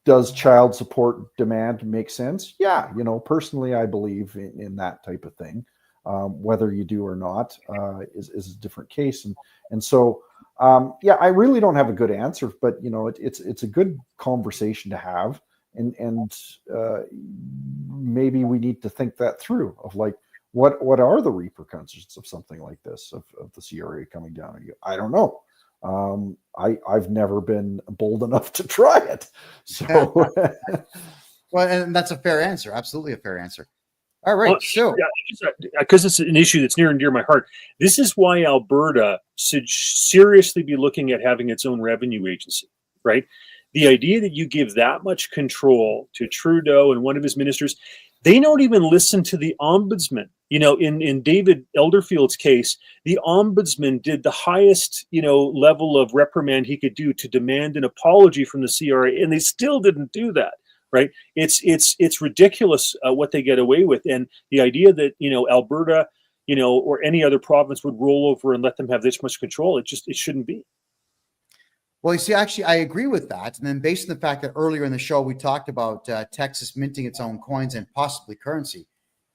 does child support demand make sense? Yeah, personally, I believe in that type of thing. Whether you do or not is a different case, and so I really don't have a good answer, but it's a good conversation to have, and maybe we need to think that through of like what are the repercussions of something like this of the CRA coming down on you? I don't know. I've never been bold enough to try it. So, well, and that's a fair answer. Absolutely a fair answer. All right. So, because it's an issue that's near and dear to my heart. This is why Alberta should seriously be looking at having its own revenue agency, right? The idea that you give that much control to Trudeau and one of his ministers, they don't even listen to the ombudsman. In David Elderfield's case, the ombudsman did the highest, level of reprimand he could do to demand an apology from the CRA, and they still didn't do that, right? It's ridiculous what they get away with, and the idea that Alberta, or any other province would roll over and let them have this much control, it shouldn't be. Well, you see, actually, I agree with that. And then based on the fact that earlier in the show, we talked about Texas minting its own coins and possibly currency.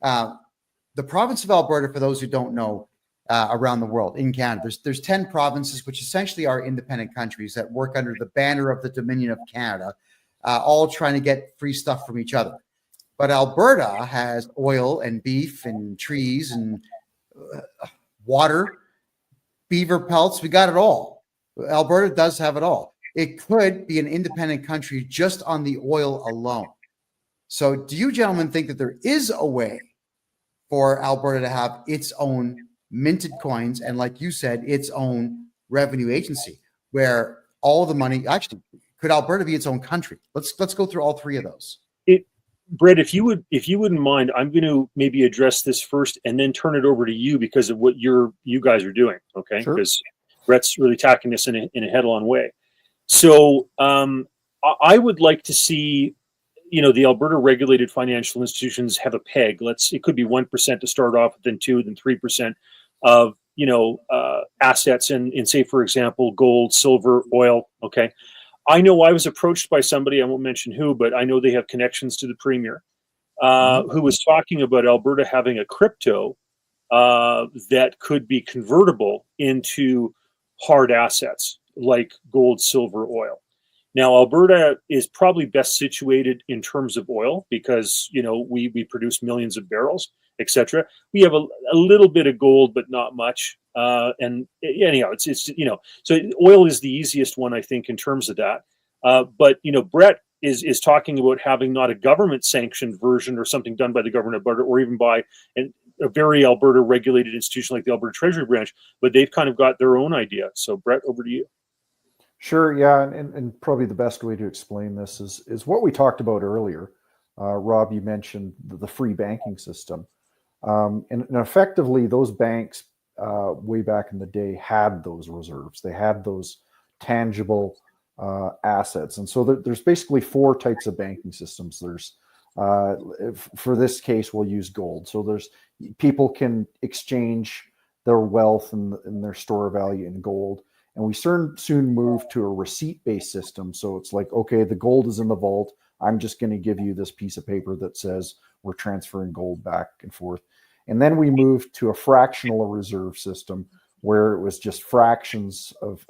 The province of Alberta, for those who don't know, around the world, in Canada, there's 10 provinces, which essentially are independent countries that work under the banner of the Dominion of Canada, all trying to get free stuff from each other. But Alberta has oil and beef and trees and water, beaver pelts. We got it all. Alberta does have it all. It could be an independent country just on the oil alone. So do you gentlemen think that there is a way for Alberta to have its own minted coins and, like you said, its own revenue agency where all the money, actually, could Alberta be its own country? Let's go through all three of those. Brett, if you wouldn't mind, I'm going to maybe address this first and then turn it over to you because of what you guys are doing. Okay. Sure. Because Brett's really tackling this in a head-on way. So I would like to see the Alberta regulated financial institutions have a peg. It could be 1% to start off, then 2, then 3% of assets in, say, for example, gold, silver, oil. Okay, I know I was approached by somebody, I won't mention who, but I know they have connections to the premier, who was talking about Alberta having a crypto that could be convertible into hard assets like gold, silver, oil. Now, Alberta is probably best situated in terms of oil because, we produce millions of barrels, etc. We have a little bit of gold, but not much. And anyhow, so oil is the easiest one, I think, in terms of that. But Brett is talking about having not a government sanctioned version or something done by the government of Alberta or even by a very Alberta regulated institution like the Alberta Treasury Branch, but they've kind of got their own idea. So Brett, over to you. Sure, yeah, and probably the best way to explain this is what we talked about earlier. Rob, you mentioned the free banking system, and effectively those banks way back in the day had those reserves. They had those tangible assets, and so there's basically 4 types of banking systems. There's for this case, we'll use gold. So there's people can exchange their wealth and their store of value in gold. And we soon move to a receipt-based system. So it's like, okay, the gold is in the vault. I'm just going to give you this piece of paper that says we're transferring gold back and forth. And then we moved to a fractional reserve system where it was just fractions of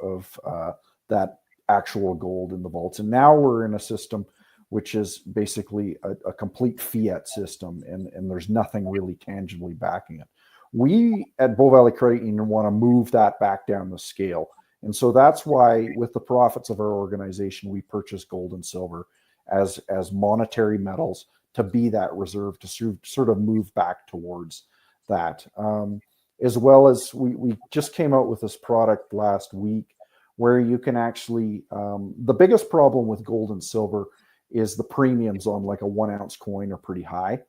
that actual gold in the vaults. And now we're in a system which is basically a complete fiat system, and there's nothing really tangibly backing it. We at Bow Valley Credit Union want to move that back down the scale. And so that's why with the profits of our organization, we purchase gold and silver as monetary metals to be that reserve, to sort of move back towards that. As well as we just came out with this product last week where you can actually, the biggest problem with gold and silver is the premiums on like a 1 ounce coin are pretty high.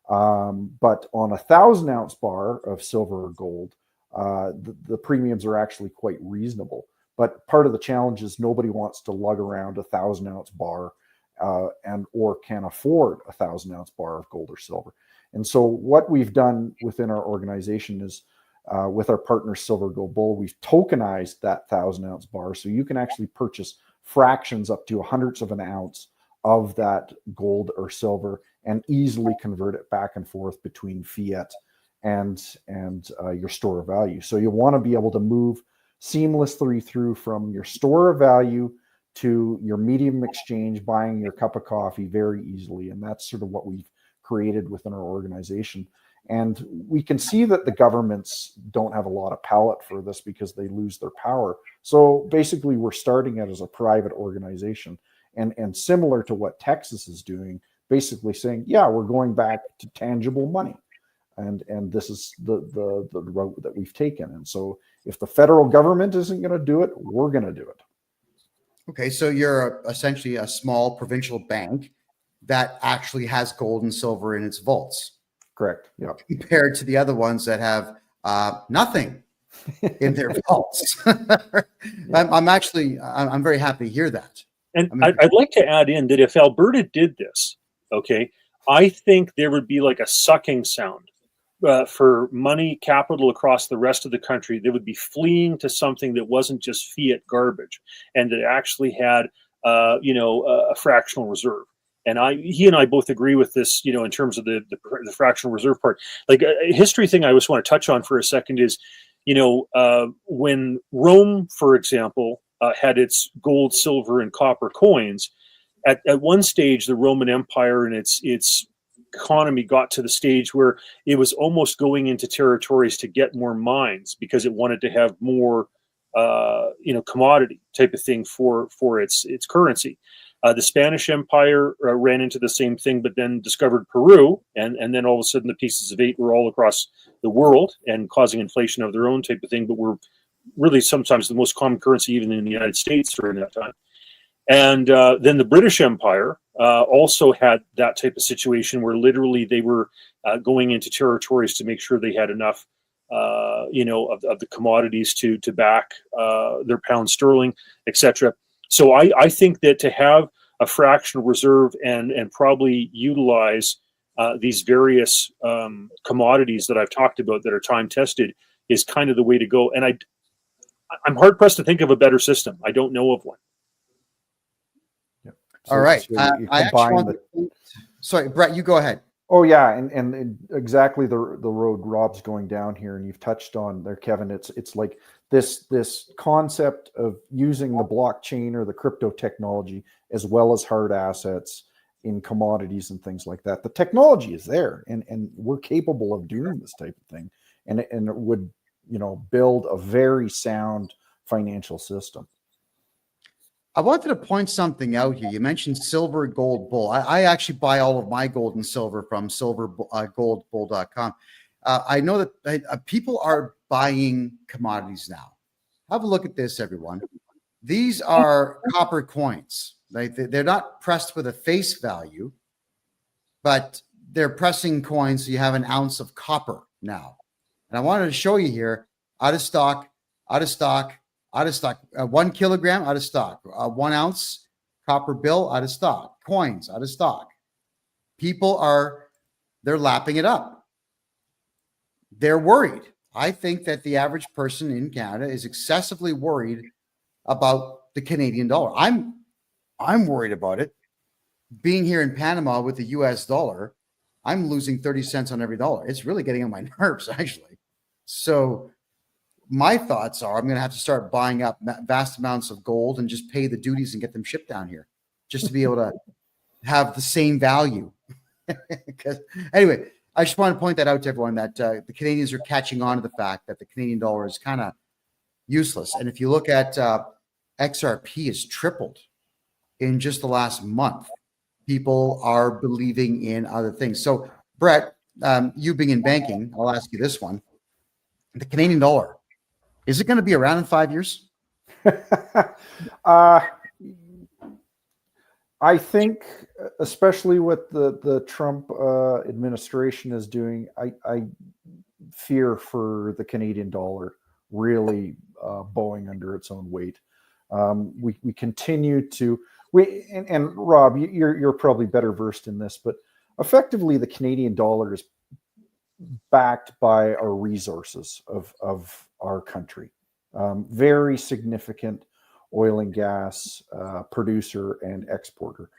But on a 1,000 ounce bar of silver or gold, the premiums are actually quite reasonable. But part of the challenge is nobody wants to lug around a 1,000 ounce bar or can afford a 1,000 ounce bar of gold or silver. And so what we've done within our organization is with our partner Silver Gold Bull, we've tokenized that 1,000 ounce bar. So you can actually purchase fractions up to 100ths of an ounce of that gold or silver and easily convert it back and forth between fiat and your store of value. So you want to be able to move seamlessly through from your store of value to your medium exchange, buying your cup of coffee very easily. And that's sort of what we've created within our organization. And we can see that the governments don't have a lot of palate for this because they lose their power. So basically we're starting it as a private organization and similar to what Texas is doing, basically saying, yeah, we're going back to tangible money. And this is the route that we've taken. And so if the federal government isn't going to do it, we're going to do it. Okay, so you're essentially a small provincial bank that actually has gold and silver in its vaults. Correct. Yeah. Compared to the other ones that have nothing in their vaults. I'm very happy to hear that. And I'd like to add in that if Alberta did this, okay, I think there would be like a sucking sound for money capital across the rest of the country. They would be fleeing to something that wasn't just fiat garbage and that actually had, a fractional reserve. And he and I both agree with this, in terms of the fractional reserve part. Like a history thing I just want to touch on for a second is, when Rome, for example, had its gold, silver, and copper coins, at one stage, the Roman Empire and its economy got to the stage where it was almost going into territories to get more mines because it wanted to have more, commodity type of thing for its currency. The Spanish Empire ran into the same thing, but then discovered Peru, and then all of a sudden the pieces of 8 were all across the world and causing inflation of their own type of thing, but were really sometimes the most common currency even in the United States during that time. And then the British Empire also had that type of situation where literally they were going into territories to make sure they had enough, of the commodities to back their pound sterling, etc. So I think that to have a fractional reserve and probably utilize these various commodities that I've talked about that are time tested is kind of the way to go. And I'm hard pressed to think of a better system. I don't know of one. Yep. All right. So you I actually combine want to, sorry, Brett, you go ahead. Oh yeah, and exactly the road Rob's going down here, and you've touched on there, Kevin. It's like this concept of using the blockchain or the crypto technology as well as hard assets in commodities and things like that. The technology is there, and we're capable of doing this type of thing, and it would, you know, build a very sound financial system. I wanted to point something out here. You mentioned silver, gold, bull. I actually buy all of my gold and silver from silvergoldbull.com. I know that people are buying commodities now. Have a look at this, everyone. These are copper coins. They're not pressed with a face value, but they're pressing coins so you have an ounce of copper now. And I wanted to show you here, out of stock, out of stock, out of stock, 1 kilogram out of stock, 1 ounce copper bill out of stock, coins out of stock. People they're lapping it up. They're worried. I think that the average person in Canada is excessively worried about the Canadian dollar. I'm worried about it. Being here in Panama with the US dollar, I'm losing 30 cents on every dollar. It's really getting on my nerves, actually. So my thoughts are I'm going to have to start buying up vast amounts of gold and just pay the duties and get them shipped down here just to be able to have the same value. Anyway, I just want to point that out to everyone that the Canadians are catching on to the fact that the Canadian dollar is kind of useless. And if you look at XRP has tripled in just the last month. People are believing in other things. So, Brett, you being in banking, I'll ask you this one. The Canadian dollar, is it going to be around in 5 years? I think, especially what the Trump administration is doing, I fear for the Canadian dollar really bowing under its own weight. We continue to and Rob, you're probably better versed in this, but effectively the Canadian dollar is backed by our resources of our country. Very significant oil and gas producer and exporter.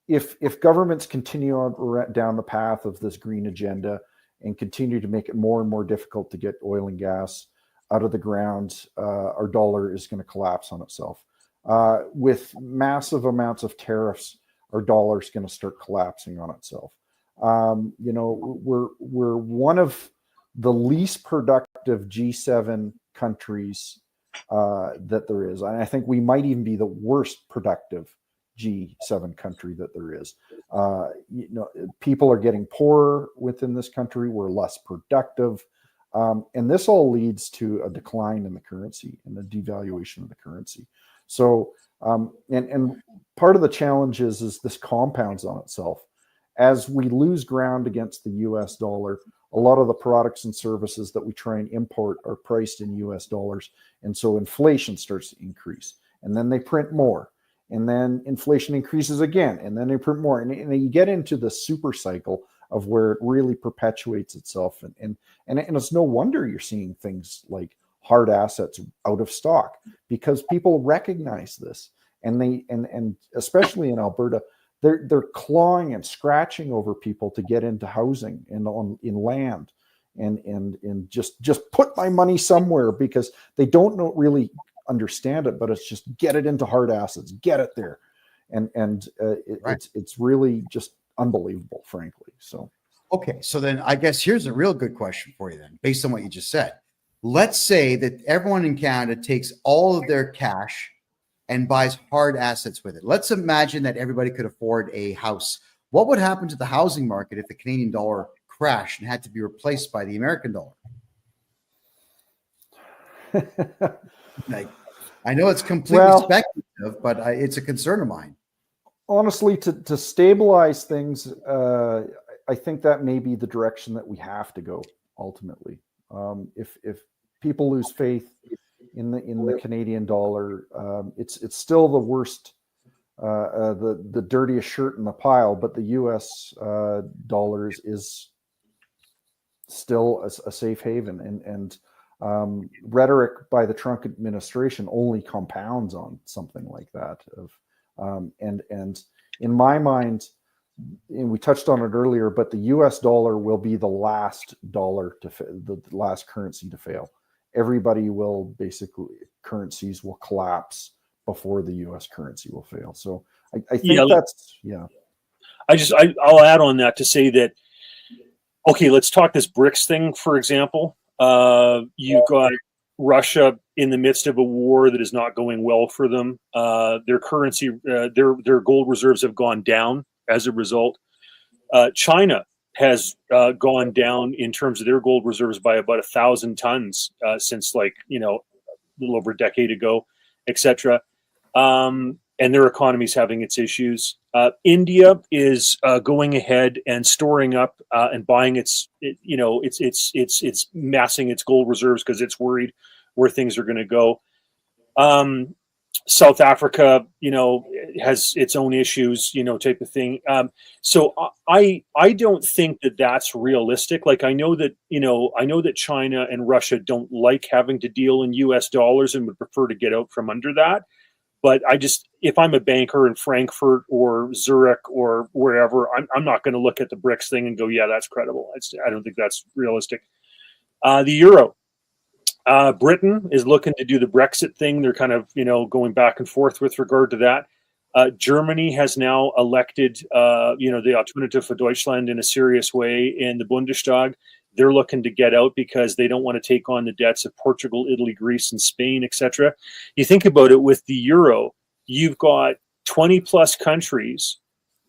If governments continue on down the path of this green agenda and continue to make it more and more difficult to get oil and gas out of the ground, our dollar is going to collapse on itself. With massive amounts of tariffs, our dollar is going to start collapsing on itself. You know, we're one of the least productive G7 countries that there is, and I think we might even be the worst productive G7 country that there is. You know, people are getting poorer within this country. We're less productive, and this all leads to a decline in the currency and the devaluation of the currency. So, and part of the challenge is this compounds on itself. As we lose ground against the US dollar, a lot of the products and services that we try and import are priced in US dollars. And so inflation starts to increase. And then they print more. And then inflation increases again. And then they print more. And you get into the super cycle of where it really perpetuates itself. And it's no wonder you're seeing things like hard assets out of stock, because people recognize this. And especially in Alberta, they're clawing and scratching over people to get into housing and in land and just put my money somewhere, because they don't really understand it, but it's just get it into hard assets, get it there. Right. It's really just unbelievable, frankly. So, okay. So then I guess here's a real good question for you then, based on what you just said. Let's say that everyone in Canada takes all of their cash and buys hard assets with it. Let's imagine that everybody could afford a house. What would happen to the housing market if the Canadian dollar crashed and had to be replaced by the American dollar? Like, I know it's completely speculative, but it's a concern of mine. Honestly, to stabilize things, I think that may be the direction that we have to go ultimately. If people lose faith in the Canadian dollar, it's still the worst the dirtiest shirt in the pile, but the U.S. dollars is still a safe haven, and rhetoric by the Trump administration only compounds on something like that. And in my mind, and we touched on it earlier, but the U.S. dollar will be the last dollar the last currency to fail. Everybody will currencies will collapse before the U.S. currency will fail. So I think I'll add on that to say that, okay, let's talk this BRICS thing, for example. You've got Russia in the midst of a war that is not going well for them. Their currency, their gold reserves have gone down as a result. China has gone down in terms of their gold reserves by about 1,000 tons since a little over a decade ago, etc. And their economy is having its issues. India is going ahead and storing up and buying it's massing its gold reserves because it's worried where things are going to go. South Africa, has its own issues, type of thing. So I don't think that that's realistic. Like I know that China and Russia don't like having to deal in U.S. dollars and would prefer to get out from under that. But if I'm a banker in Frankfurt or Zurich or wherever, I'm not going to look at the BRICS thing and go, yeah, that's credible. I don't think that's realistic. The euro. Britain is looking to do the Brexit thing. They're kind of, going back and forth with regard to that. Germany has now elected, the Alternative for Deutschland in a serious way in the Bundestag. They're looking to get out because they don't want to take on the debts of Portugal, Italy, Greece, and Spain, etc. You think about it with the euro, you've got 20 plus countries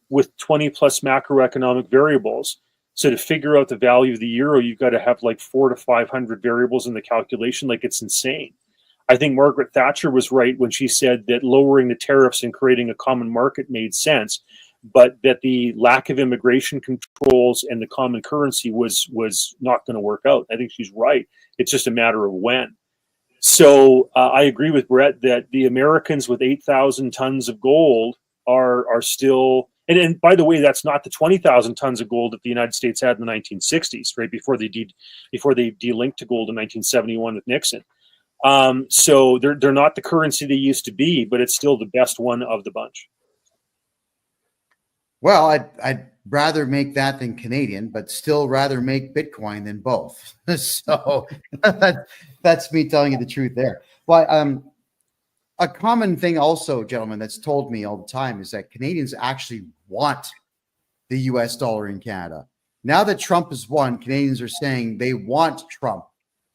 with 20 plus macroeconomic variables. So to figure out the value of the euro, you've got to have like 400 to 500 variables in the calculation. Like it's insane. I think Margaret Thatcher was right when she said that lowering the tariffs and creating a common market made sense, but that the lack of immigration controls and the common currency was not going to work out. I think she's right. It's just a matter of when. So I agree with Brett that the Americans with 8,000 tons of gold are still, and by the way, that's not the 20,000 tons of gold that the United States had in the 1960s, right before they delinked to gold in 1971 with Nixon. So they're not the currency they used to be, but it's still the best one of the bunch. Well, I'd rather make that than Canadian, but still rather make Bitcoin than both. So that's me telling you the truth there. Well, a common thing also, gentlemen, that's told me all the time is that Canadians actually want the U.S. dollar in Canada. Now that Trump has won, Canadians are saying they want Trump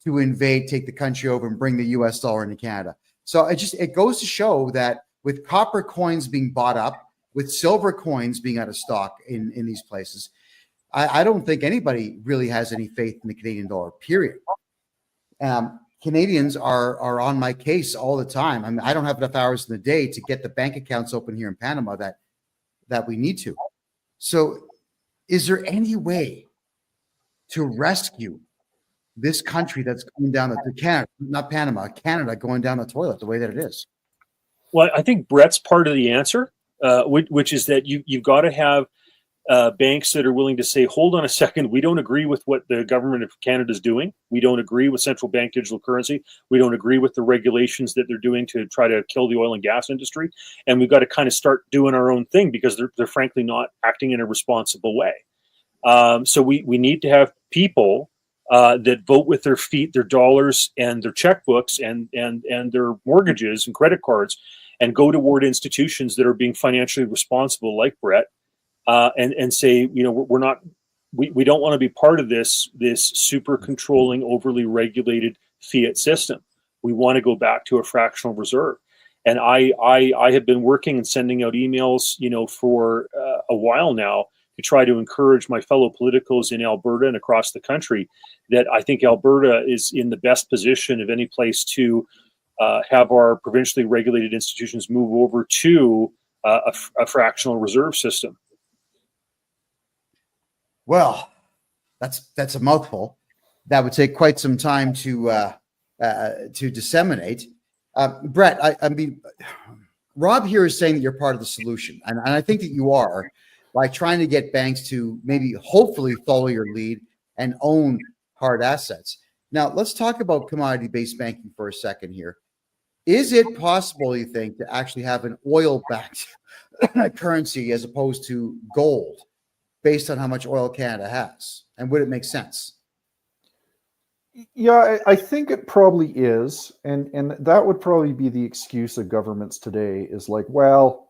to invade, take the country over, and bring the U.S. dollar into Canada. So it goes to show that with copper coins being bought up, with silver coins being out of stock in these places, I don't think anybody really has any faith in the Canadian dollar, period. Canadians are on my case all the time. I mean, I don't have enough hours in the day to get the bank accounts open here in Panama that we need to. So is there any way to rescue this country that's going down the Canada, not Panama, Canada going down the toilet the way that it is? Well, I think Brett's part of the answer, which is that you've got to have banks that are willing to say, hold on a second, we don't agree with what the government of Canada is doing. We don't agree with central bank digital currency. We don't agree with the regulations that they're doing to try to kill the oil and gas industry. And we've got to kind of start doing our own thing because they're frankly not acting in a responsible way. So we need to have people that vote with their feet, their dollars and their checkbooks and their mortgages and credit cards and go toward institutions that are being financially responsible like Brett. And say, we don't want to be part of this super controlling, overly regulated fiat system. We want to go back to a fractional reserve. And I have been working and sending out emails, for a while now to try to encourage my fellow politicals in Alberta and across the country that I think Alberta is in the best position of any place to have our provincially regulated institutions move over to a fractional reserve system. Well, that's a mouthful. That would take quite some time to disseminate. Brett, I mean, Rob here is saying that you're part of the solution, and I think that you are, by trying to get banks to maybe hopefully follow your lead and own hard assets. Now, let's talk about commodity-based banking for a second here. Is it possible, you think, to actually have an oil-backed currency as opposed to gold based on how much oil Canada has? And would it make sense? Yeah, I think it probably is, and that would probably be the excuse of governments today is like, well,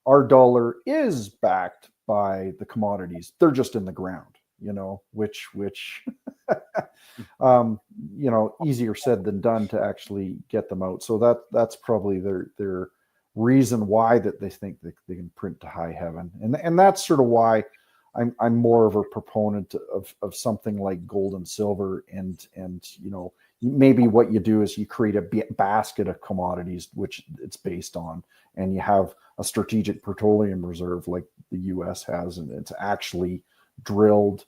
our dollar is backed by the commodities; they're just in the ground, which easier said than done to actually get them out. So that's probably their reason why that they think that they can print to high heaven, and that's sort of why I'm more of a proponent of something like gold and silver, and maybe what you do is you create a basket of commodities which it's based on, and you have a strategic petroleum reserve like the U.S. has, and it's actually drilled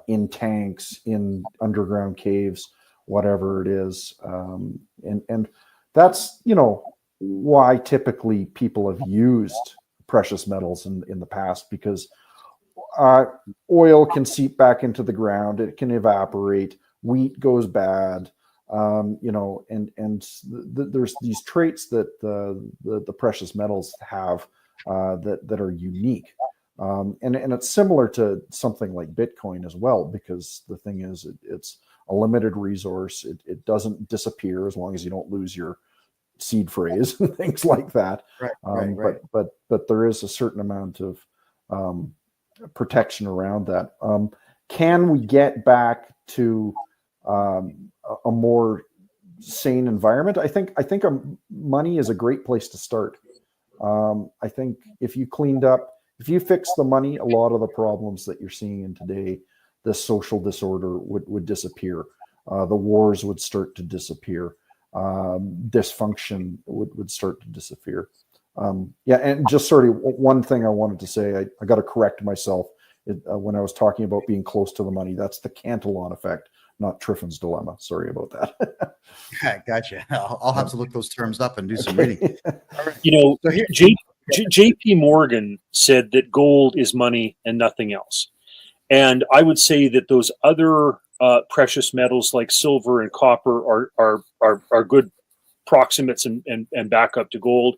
in tanks, in underground caves, whatever it is, and that's why typically people have used precious metals in the past, because oil can seep back into the ground, it can evaporate, wheat goes bad, there's these traits that the precious metals have that are unique, and it's similar to something like Bitcoin as well, because the thing is it's a limited resource. It doesn't disappear as long as you don't lose your seed phrase and things like that. Right. But there is a certain amount of protection around that. Can we get back to a more sane environment? I think money is a great place to start. I think if you fix the money, a lot of the problems that you're seeing in today, the social disorder would disappear. The wars would start to disappear. Dysfunction would start to disappear. And just sort of one thing I wanted to say, I got to correct myself when I was talking about being close to the money. That's the Cantillon effect, not Triffin's dilemma. Sorry about that. Gotcha. I'll have to look those terms up and do some reading. So J.P. Morgan said that gold is money and nothing else. And I would say that those other precious metals like silver and copper are good proximates and backup to gold.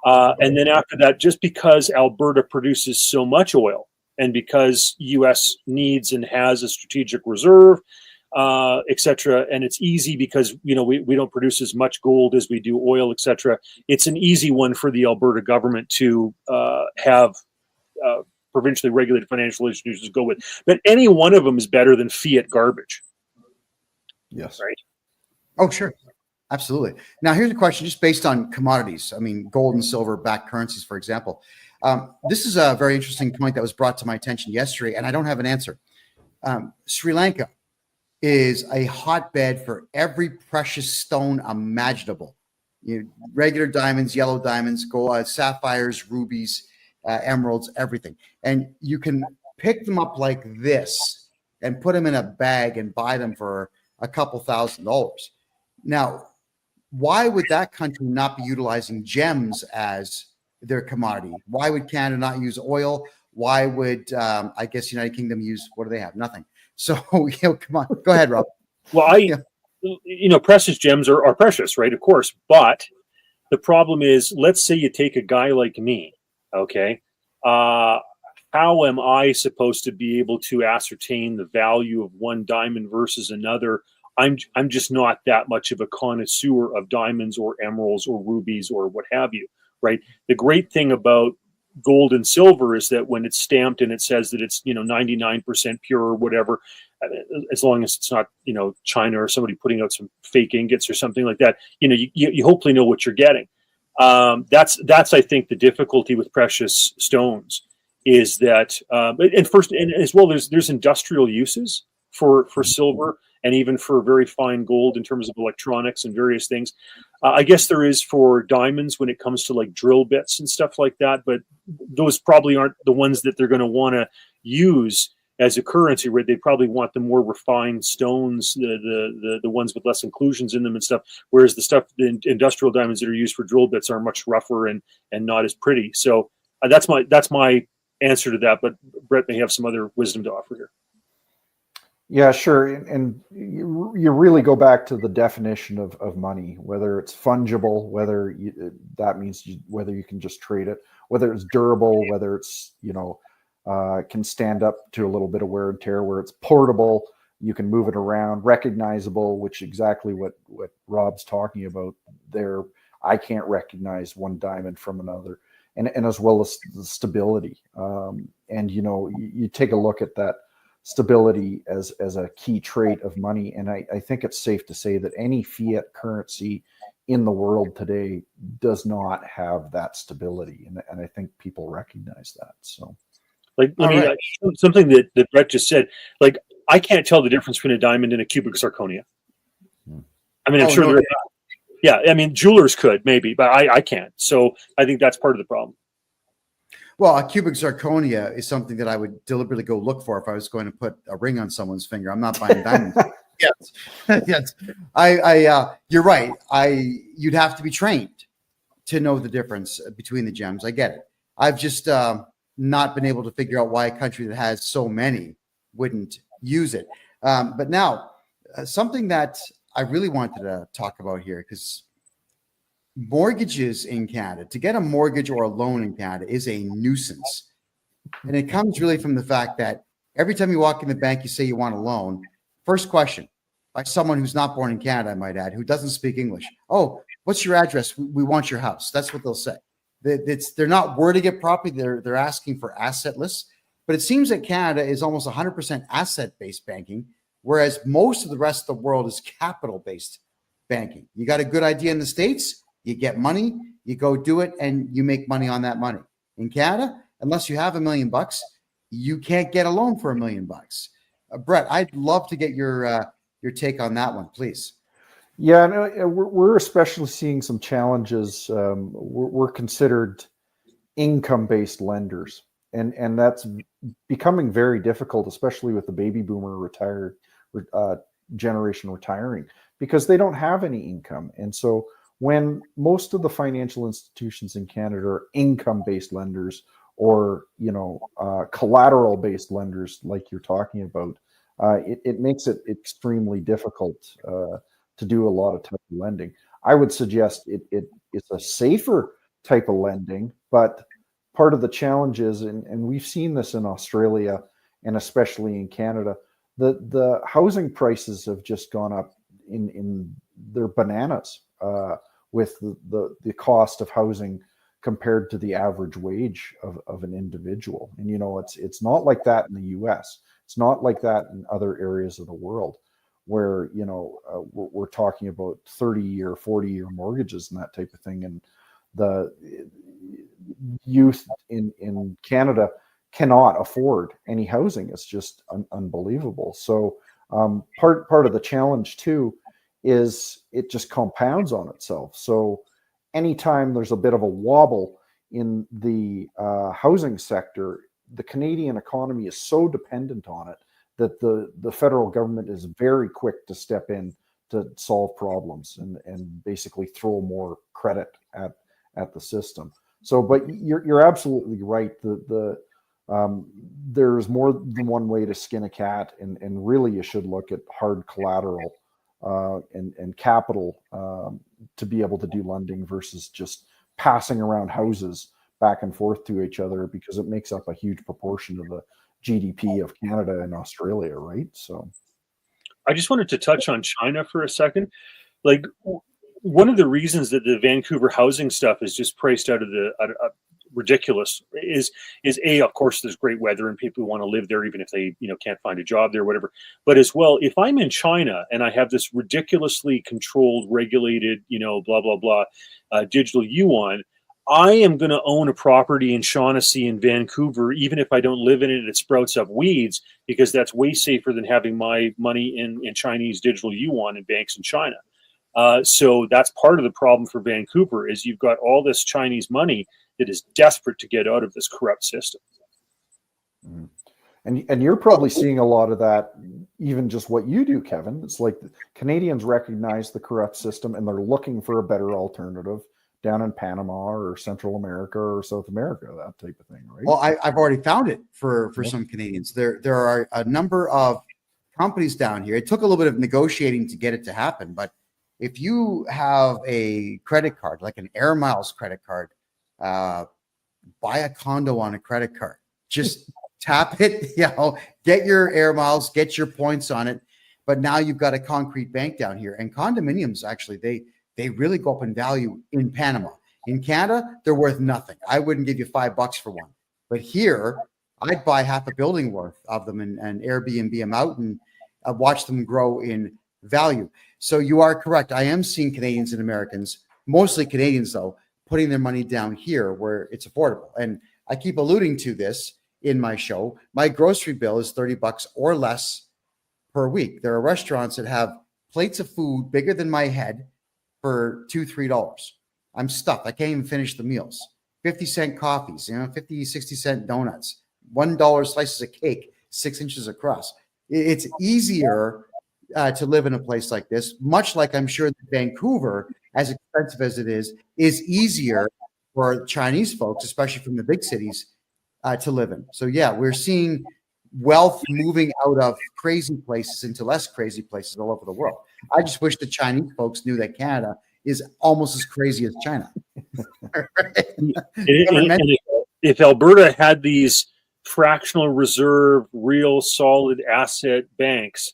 And then after that, just because Alberta produces so much oil, and because U.S. needs and has a strategic reserve, et cetera, and it's easy because we don't produce as much gold as we do oil, et cetera. It's an easy one for the Alberta government to have provincially regulated financial institutions go with. But any one of them is better than fiat garbage. Yes. Right. Oh, sure. Absolutely. Now, here's a question just based on commodities. I mean, gold and silver backed currencies, for example. This is a very interesting point that was brought to my attention yesterday, and I don't have an answer. Sri Lanka is a hotbed for every precious stone imaginable. Regular diamonds, yellow diamonds, gold, sapphires, rubies, emeralds, everything. And you can pick them up like this and put them in a bag and buy them for a couple $1,000s. Now, why would that country not be utilizing gems as their commodity? Why would Canada not use oil? Why would, I guess, United Kingdom use, what do they have? Nothing. So, come on. Go ahead, Rob. Well, precious gems are precious, right? Of course. But the problem is, let's say you take a guy like me, okay? How am I supposed to be able to ascertain the value of one diamond versus another? I'm just not that much of a connoisseur of diamonds or emeralds or rubies or what have you, right? The great thing about gold and silver is that when it's stamped and it says that it's 99% pure or whatever, as long as it's not China or somebody putting out some fake ingots or something like that, you hopefully know what you're getting. That's I think the difficulty with precious stones is that and as well there's industrial uses for silver and even for very fine gold in terms of electronics and various things. I guess there is for diamonds when it comes to like drill bits and stuff like that, but those probably aren't the ones that they're going to want to use as a currency, where they probably want the more refined stones, the ones with less inclusions in them and stuff. Whereas the industrial diamonds that are used for drill bits are much rougher and not as pretty. So that's my answer to that. But Brett may have some other wisdom to offer here. Yeah, sure. And you really go back to the definition of money, whether it's fungible, whether that means whether you can just trade it, whether it's durable, whether it's, can stand up to a little bit of wear and tear, where it's portable, you can move it around, recognizable, which exactly what Rob's talking about there. I can't recognize one diamond from another, and as well as the stability. And, you take a look at that stability as a key trait of money. And I think it's safe to say that any fiat currency in the world today does not have that stability. And I think people recognize that. So, something that Brett just said, like, I can't tell the difference between a diamond and a cubic zirconia. I mean, I'm sure there are. Yeah, I mean, jewelers could maybe, but I can't. So I think that's part of the problem. Well, a cubic zirconia is something that I would deliberately go look for if I was going to put a ring on someone's finger. I'm not buying diamonds. Yes. You're right. You'd have to be trained to know the difference between the gems. I get it. I've just not been able to figure out why a country that has so many wouldn't use it. But now, something that I really wanted to talk about here, because mortgages in Canada, to get a mortgage or a loan in Canada is a nuisance. And it comes really from the fact that every time you walk in the bank, you say you want a loan. First question, by someone who's not born in Canada, I might add, who doesn't speak English. Oh, what's your address? We want your house. That's what they'll say. They're not wording it properly. They're asking for asset lists. But it seems that Canada is almost 100% asset-based banking, whereas most of the rest of the world is capital-based banking. You got a good idea in the States, you get money, you go do it, and you make money on that money. In Canada, unless you have $1 million, you can't get a loan for $1 million. Brett, I'd love to get your take on that one, please. Yeah, no, we're especially seeing some challenges. We're considered income-based lenders, and that's becoming very difficult, especially with the baby boomer generation retiring, because they don't have any income. And so when most of the financial institutions in Canada are income-based lenders, or collateral-based lenders, like you're talking about, it makes it extremely difficult to do a lot of type of lending. I would suggest it's a safer type of lending, but part of the challenge is, and we've seen this in Australia and especially in Canada, the housing prices have just gone up in their bananas with the cost of housing compared to the average wage of an individual. And it's not like that in the US. It's not like that in other areas of the world, where we're talking about 30-year, 40-year mortgages and that type of thing. And the youth in Canada cannot afford any housing. It's just unbelievable. So part of the challenge too is it just compounds on itself. So anytime there's a bit of a wobble in the housing sector, the Canadian economy is so dependent on it that the federal government is very quick to step in to solve problems and basically throw more credit at the system. So, but you're absolutely right. There's more than one way to skin a cat, and really you should look at hard collateral and capital to be able to do lending versus just passing around houses back and forth to each other, because it makes up a huge proportion of the GDP of Canada and Australia, right? So I just wanted to touch on China for a second. Like, one of the reasons that the Vancouver housing stuff is just priced out of ridiculous is of course there's great weather and people want to live there even if they can't find a job there, whatever. But as well, if I'm in China and I have this ridiculously controlled, regulated, blah blah blah, digital yuan, I am going to own a property in Shaughnessy in Vancouver, even if I don't live in it and it sprouts up weeds, because that's way safer than having my money in Chinese digital yuan in banks in China. So that's part of the problem for Vancouver, is you've got all this Chinese money that is desperate to get out of this corrupt system. And you're probably seeing a lot of that, even just what you do, Kevin. It's like Canadians recognize the corrupt system and they're looking for a better alternative down in Panama or Central America or South America, that type of thing, right? Well, I've already found it for some Canadians. There are a number of companies down here. It took a little bit of negotiating to get it to happen, but if you have a credit card, like an Air Miles credit card, buy a condo on a credit card. Just tap it, get your Air Miles, get your points on it. But now you've got a concrete bank down here. And condominiums, actually, they really go up in value in Panama. In Canada, they're worth nothing. I wouldn't give you $5 for one. But here, I'd buy half a building worth of them and Airbnb them out and watch them grow in value. So you are correct. I am seeing Canadians and Americans, mostly Canadians though, putting their money down here where it's affordable. And I keep alluding to this in my show. My grocery bill is $30 or less per week. There are restaurants that have plates of food bigger than my head for $2-3. I'm stuffed. I can't even finish the meals. 50-cent coffees, 50, 60-cent donuts, $1 slices of cake, 6 inches across. It's easier to live in a place like this, much like I'm sure that Vancouver, as expensive as it is easier for Chinese folks, especially from the big cities, to live in. So yeah, we're seeing wealth moving out of crazy places into less crazy places all over the world. I just wish the Chinese folks knew that Canada is almost as crazy as China. If Alberta had these fractional reserve, real solid asset banks,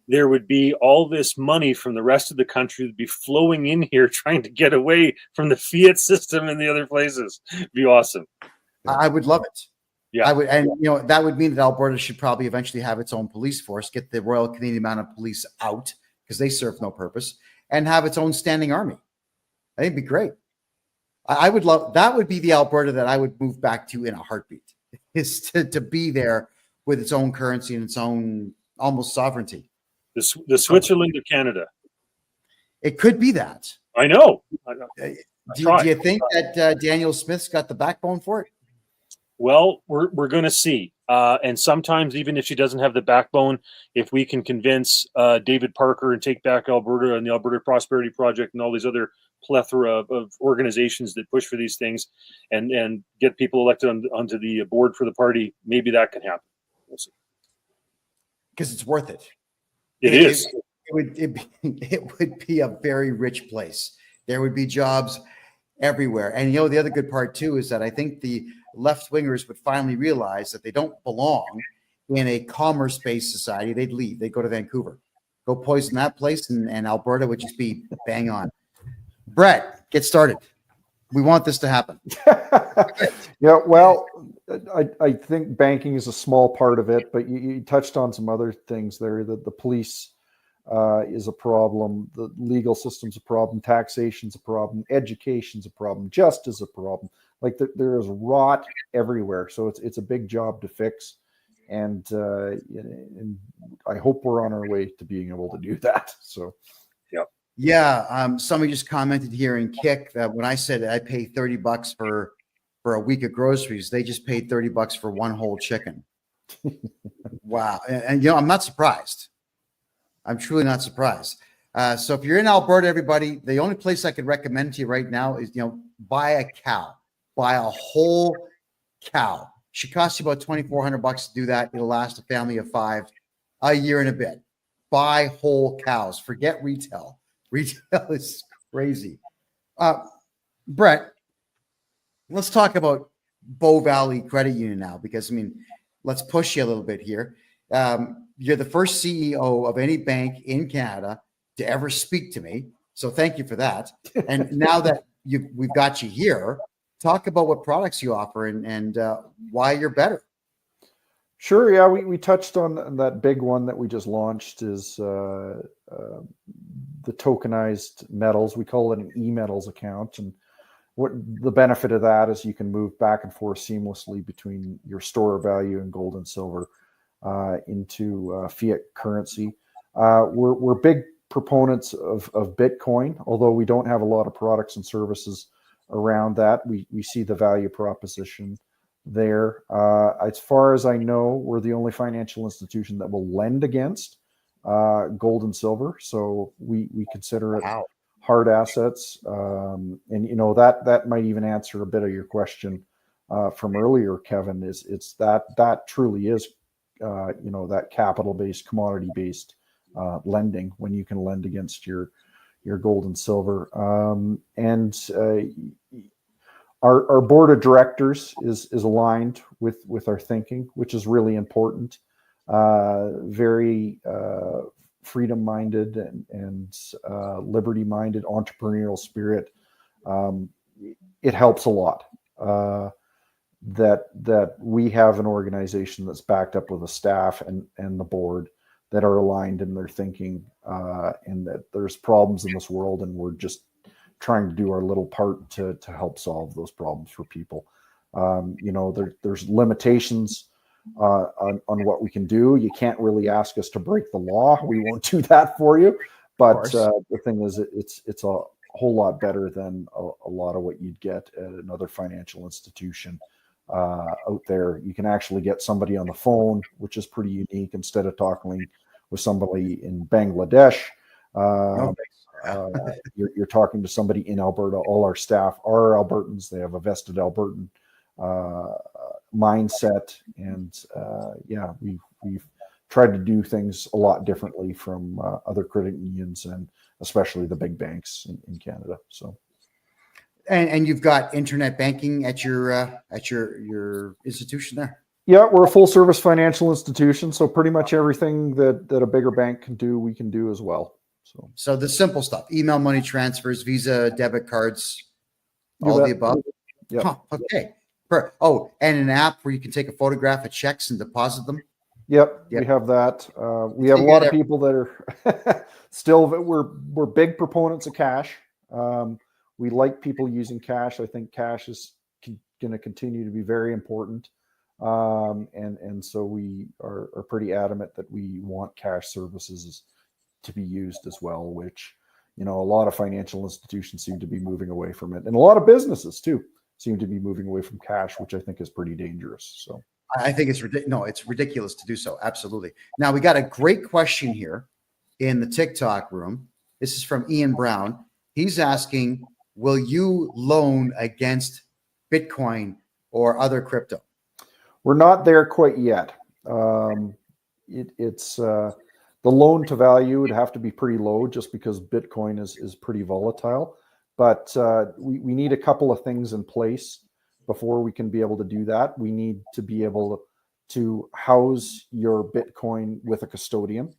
there would be all this money from the rest of the country that would be flowing in here trying to get away from the fiat system in the other places. It'd be awesome. I would love it. Yeah, I would, and that would mean that Alberta should probably eventually have its own police force, get the Royal Canadian Mounted Police out because they serve no purpose, and have its own standing army. I think it'd be great. I would love that. Would be the Alberta that I would move back to in a heartbeat. Is to be there with its own currency and its own almost sovereignty. The Switzerland of Canada. It could be that. I know. Do you think that Daniel Smith's got the backbone for it? Well, we're going to see. And sometimes, even if she doesn't have the backbone, if we can convince David Parker and Take Back Alberta and the Alberta Prosperity Project and all these other plethora of organizations that push for these things and get people elected onto the board for the party, maybe that can happen. We'll see. Because it's worth it. It is. It would be a very rich place. There would be jobs everywhere. And the other good part too is that I think the left wingers would finally realize that they don't belong in a commerce-based society. They'd leave. They'd go to Vancouver, go poison that place, and Alberta would just be bang on. Brett, get started. We want this to happen. Yeah, well, I think banking is a small part of it, but you touched on some other things there. That the police is a problem, the legal system's a problem, taxation's a problem, education's a problem, justice is a problem. Like there is rot everywhere, so it's a big job to fix, and I hope we're on our way to being able to do that. So. Yeah, somebody just commented here in Kick that when I said I pay $30 for a week of groceries, they just paid $30 for one whole chicken. Wow, and I'm not surprised. I'm truly not surprised. So if you're in Alberta, everybody, the only place I could recommend to you right now is buy a cow, buy a whole cow. Should cost you about $2,400 to do that. It'll last a family of 5 a year and a bit. Buy whole cows. Forget retail. Retail is crazy. Brett, let's talk about Bow Valley Credit Union now, because let's push you a little bit here. You're the first CEO of any bank in Canada to ever speak to me, so thank you for that. And now that we've got you here, talk about what products you offer and why you're better. Sure. Yeah, we touched on that big one that we just launched is the tokenized metals. We call it an e-metals account. And what the benefit of that is you can move back and forth seamlessly between your store of value and gold and silver into fiat currency. We're big proponents of Bitcoin, although we don't have a lot of products and services around that. We see the value proposition there. As far as I know, we're the only financial institution that will lend against gold and silver. So we consider it hard assets. And, that might even answer a bit of your question from earlier, Kevin, it's that truly is, that capital-based, commodity-based lending, when you can lend against your gold and silver. Our board of directors is aligned with our thinking, which is really important. Very freedom-minded and liberty-minded, entrepreneurial spirit. It helps a lot that we have an organization that's backed up with a staff and the board that are aligned in their thinking, and that there's problems in this world, and we're just trying to do our little part to help solve those problems for people. There's limitations on what we can do. You can't really ask us to break the law. We won't do that for you. But the thing is, it's a whole lot better than a lot of what you'd get at another financial institution out there. You can actually get somebody on the phone, which is pretty unique, instead of talking with somebody in Bangladesh. You're talking to somebody in Alberta. All our staff are Albertans. They have a vested Albertan mindset, and we've tried to do things a lot differently from other credit unions, and especially the big banks in Canada. So, and you've got internet banking at your institution there. Yeah, we're a full service financial institution, so pretty much everything that a bigger bank can do, we can do as well. So the simple stuff: email money transfers, Visa, debit cards, all the above. Yeah. Huh, okay. Oh, and an app where you can take a photograph of checks and deposit them. Yep. We have that. We have a lot of people that are still. We're big proponents of cash. We like people using cash. I think cash is going to continue to be very important. And so we are pretty adamant that we want cash services to be used as well, which, a lot of financial institutions seem to be moving away from it. And a lot of businesses too seem to be moving away from cash, which I think is pretty dangerous. So I think it's ridiculous. No, it's ridiculous to do so. Absolutely. Now we got a great question here in the TikTok room. This is from Ian Brown. He's asking, will you loan against Bitcoin or other crypto? We're not there quite yet. It's the loan to value would have to be pretty low, just because Bitcoin is pretty volatile. But we need a couple of things in place before we can be able to do that. We need to be able to house your Bitcoin with a custodian.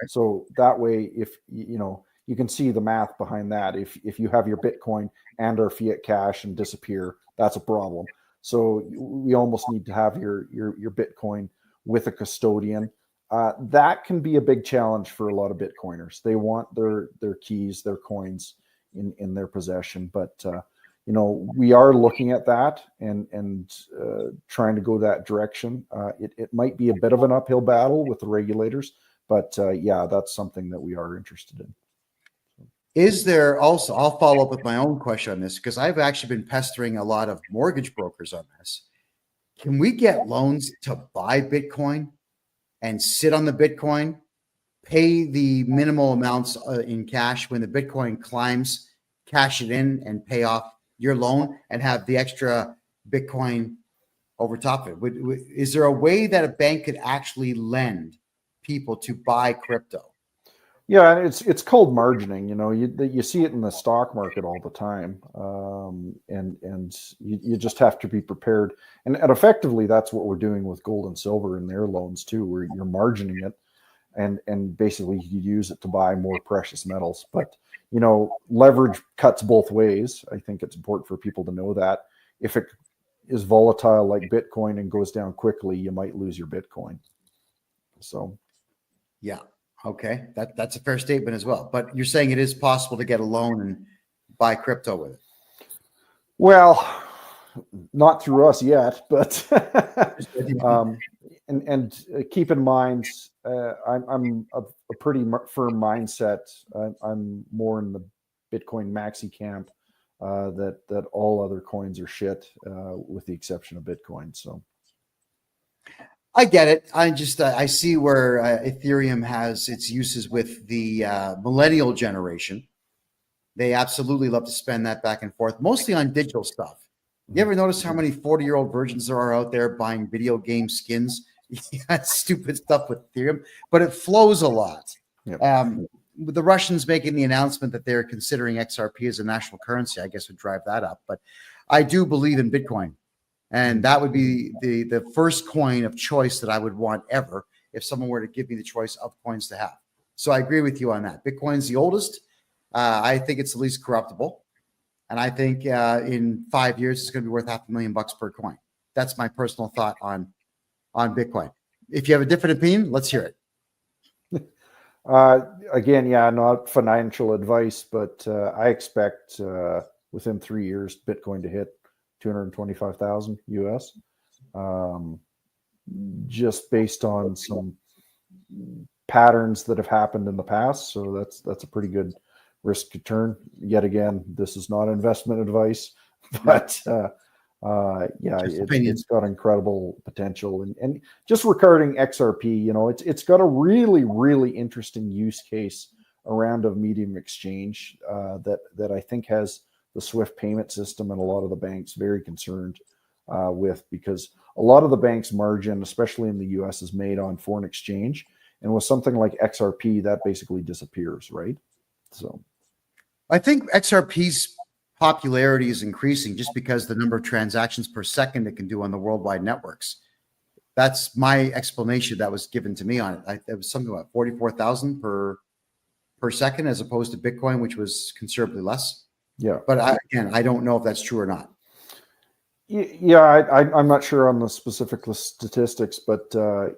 So that way, if you can see the math behind that. If you have your Bitcoin and our fiat cash and disappear, that's a problem. So we almost need to have your Bitcoin with a custodian. That can be a big challenge for a lot of Bitcoiners. They want their keys, their coins in their possession. But we are looking at that and trying to go that direction. It might be a bit of an uphill battle with the regulators, but that's something that we are interested in. Is there also, I'll follow up with my own question on this, because I've actually been pestering a lot of mortgage brokers on this. Can we get loans to buy Bitcoin and sit on the Bitcoin, pay the minimal amounts in cash? When the Bitcoin climbs, cash it in and pay off your loan and have the extra Bitcoin over top of it? Is there a way that a bank could actually lend people to buy crypto? Yeah, it's called margining. You see it in the stock market all the time, and you just have to be prepared. And effectively, that's what we're doing with gold and silver in their loans too, where you're margining it, and basically you use it to buy more precious metals. But leverage cuts both ways. I think it's important for people to know that. If it is volatile like Bitcoin and goes down quickly, you might lose your Bitcoin. So, yeah. Okay, that's a fair statement as well. But you're saying it is possible to get a loan and buy crypto with it? Well, not through us yet, but and keep in mind, I'm a pretty firm mindset. I'm more in the Bitcoin maxi camp that all other coins are shit, with the exception of Bitcoin. So I get it. I just I see where Ethereum has its uses with the millennial generation. They absolutely love to spend that back and forth, mostly on digital stuff. You ever notice how many 40-year-old virgins there are out there buying video game skins? That's stupid stuff with Ethereum, but it flows a lot. Yep. With the Russians making the announcement that they're considering XRP as a national currency, I guess would drive that up. But I do believe in Bitcoin. And that would be the first coin of choice that I would want ever if someone were to give me the choice of coins to have. So I agree with you on that. Bitcoin's the oldest. I think it's the least corruptible. And I think in 5 years, it's going to be worth $500,000 per coin. That's my personal thought on Bitcoin. If you have a different opinion, let's hear it. Again, yeah, not financial advice, but I expect within 3 years, Bitcoin to hit 225,000 US, just based on some patterns that have happened in the past. So that's a pretty good risk return. Yet again, this is not investment advice, but yeah, it's got incredible potential. And just regarding XRP, you know, it's got a really, really interesting use case around a medium exchange that I think has the SWIFT payment system and a lot of the banks very concerned with, because a lot of the banks' margin, especially in the US, is made on foreign exchange. And with something like XRP, that basically disappears, right? So I think XRP's popularity is increasing just because the number of transactions per second it can do on the worldwide networks. That's my explanation that was given to me on it. It was something like 44,000 per second, as opposed to Bitcoin, which was considerably less. Yeah. But I don't know if that's true or not. Yeah, I'm not sure on the specific statistics, but the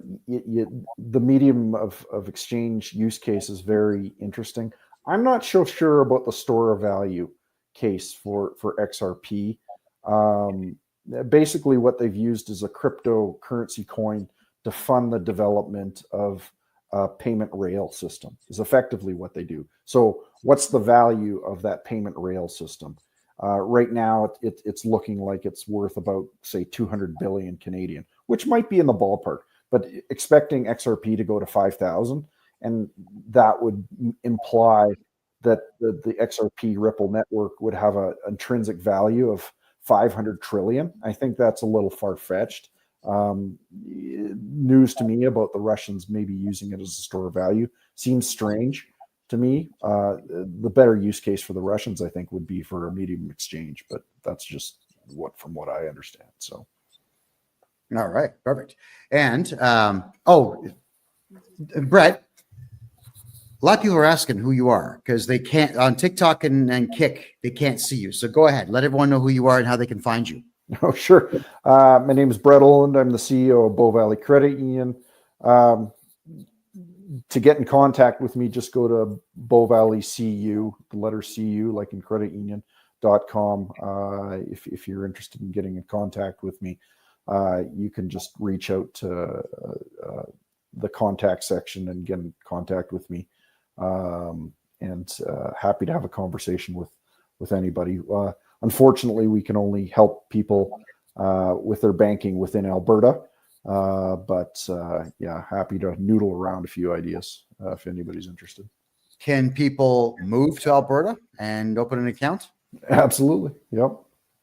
medium of exchange use case is very interesting. I'm not so sure about the store of value case for XRP. Basically, what they've used is a cryptocurrency coin to fund the development of a payment rail system, is effectively what they do. So what's the value of that payment rail system? Right now, it's looking like it's worth about, say, 200 billion Canadian, which might be in the ballpark, but expecting XRP to go to 5,000, and that would imply that the XRP Ripple network would have an intrinsic value of 500 trillion. I think that's a little far-fetched. News to me about the Russians maybe using it as a store of value seems strange to me. The better use case for the Russians, I think, would be for a medium exchange, but that's just from what I understand. So, all right, perfect. And Brett, a lot of people are asking who you are because they can't on TikTok and Kick, they can't see you. So go ahead, let everyone know who you are and how they can find you. Oh, sure. My name is Brett Oland. I'm the CEO of Bow Valley Credit Union. To get in contact with me, just go to Bow Valley CU, the letter CU, like in creditunion.com. If you're interested in getting in contact with me, you can just reach out to the contact section and get in contact with me. And happy to have a conversation with anybody. Unfortunately, we can only help people with their banking within Alberta. But yeah, happy to noodle around a few ideas if anybody's interested. Can people move to Alberta and open an account? Absolutely. Yep.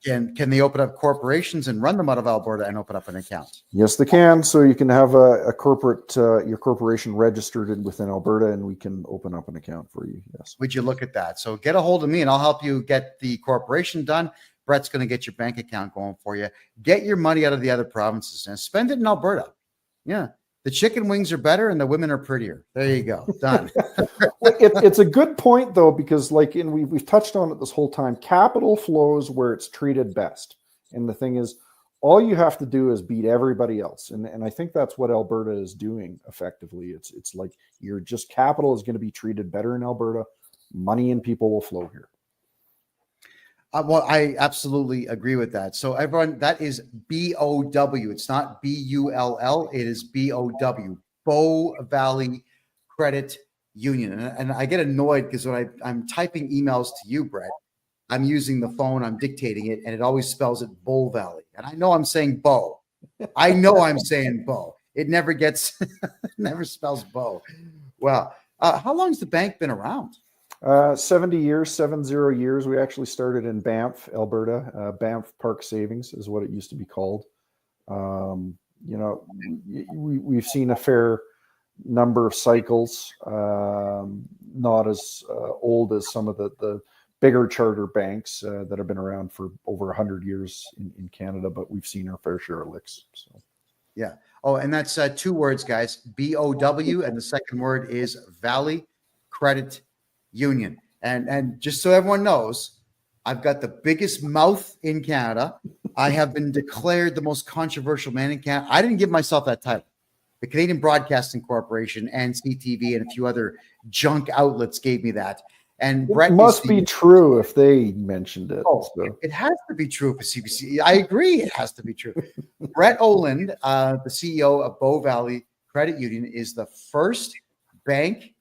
Can they open up corporations and run them out of Alberta and open up an account? Yes, they can. So you can have a corporate, your corporation registered within Alberta, and we can open up an account for you. Yes. Would you look at that? So get a hold of me and I'll help you get the corporation done. Brett's going to get your bank account going for you. Get your money out of the other provinces and spend it in Alberta. Yeah. The chicken wings are better and the women are prettier. There you go. Done. It's a good point, though, because we've touched on it this whole time. Capital flows where it's treated best. And the thing is, all you have to do is beat everybody else. And I think that's what Alberta is doing effectively. It's like capital is going to be treated better in Alberta. Money and people will flow here. Well, I absolutely agree with that. So everyone, that is BOW. It's not BULL. It is BOW. Bow Valley Credit Union. And I get annoyed because when I'm typing emails to you, Brett, I'm using the phone, I'm dictating it, and it always spells it Bull Valley. And I know I'm saying Bow. I know I'm saying Bow. It never gets, never spells Bow. Well, how long has the bank been around? 70 years, 70 years. We actually started in Banff, Alberta. Banff Park Savings is what it used to be called. We've seen a fair number of cycles, not as old as some of the bigger charter banks that have been around for over 100 years in Canada, but we've seen our fair share of licks. So, yeah. Oh, and that's 2 words, guys. BOW, and the second word is Valley Credit Union. And just so everyone knows, I've got the biggest mouth in Canada. I have been declared the most controversial man in Canada. I didn't give myself that title. The Canadian Broadcasting Corporation and CTV and a few other junk outlets gave me that. And Brett, it must be true if they mentioned it. Oh, so. It has to be true for CBC. I agree. It has to be true. Brett Oland, the CEO of Bow Valley Credit Union, is the first bank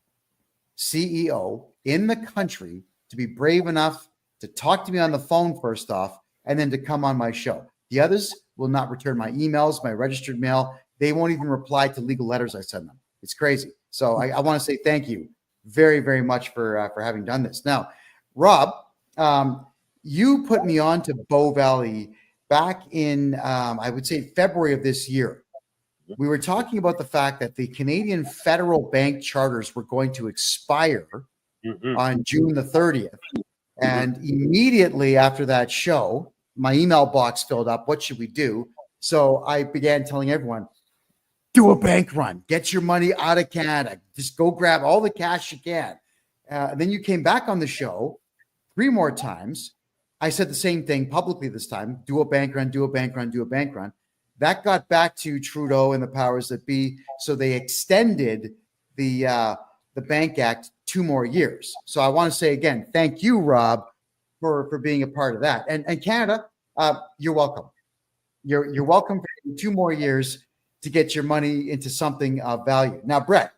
CEO in the country to be brave enough to talk to me on the phone first off, and then to come on my show. The others will not return my emails, my registered mail. They won't even reply to legal letters I send them. It's crazy. So I want to say thank you very, very much for having done this. Now, Rob, you put me on to Bow Valley back in, I would say, February of this year. We were talking about the fact that the Canadian federal bank charters were going to expire on June the 30th. And immediately after that show, my email box filled up. What should we do? So I began telling everyone, do a bank run. Get your money out of Canada. Just go grab all the cash you can. Then you came back on the show 3 more times. I said the same thing publicly this time. Do a bank run, do a bank run, do a bank run. That got back to Trudeau and the powers that be. So they extended the Bank Act 2 more years. So I want to say again, thank you, Rob, for being a part of that. And Canada, you're welcome. You're welcome for 2 more years to get your money into something of value. Now, Brett,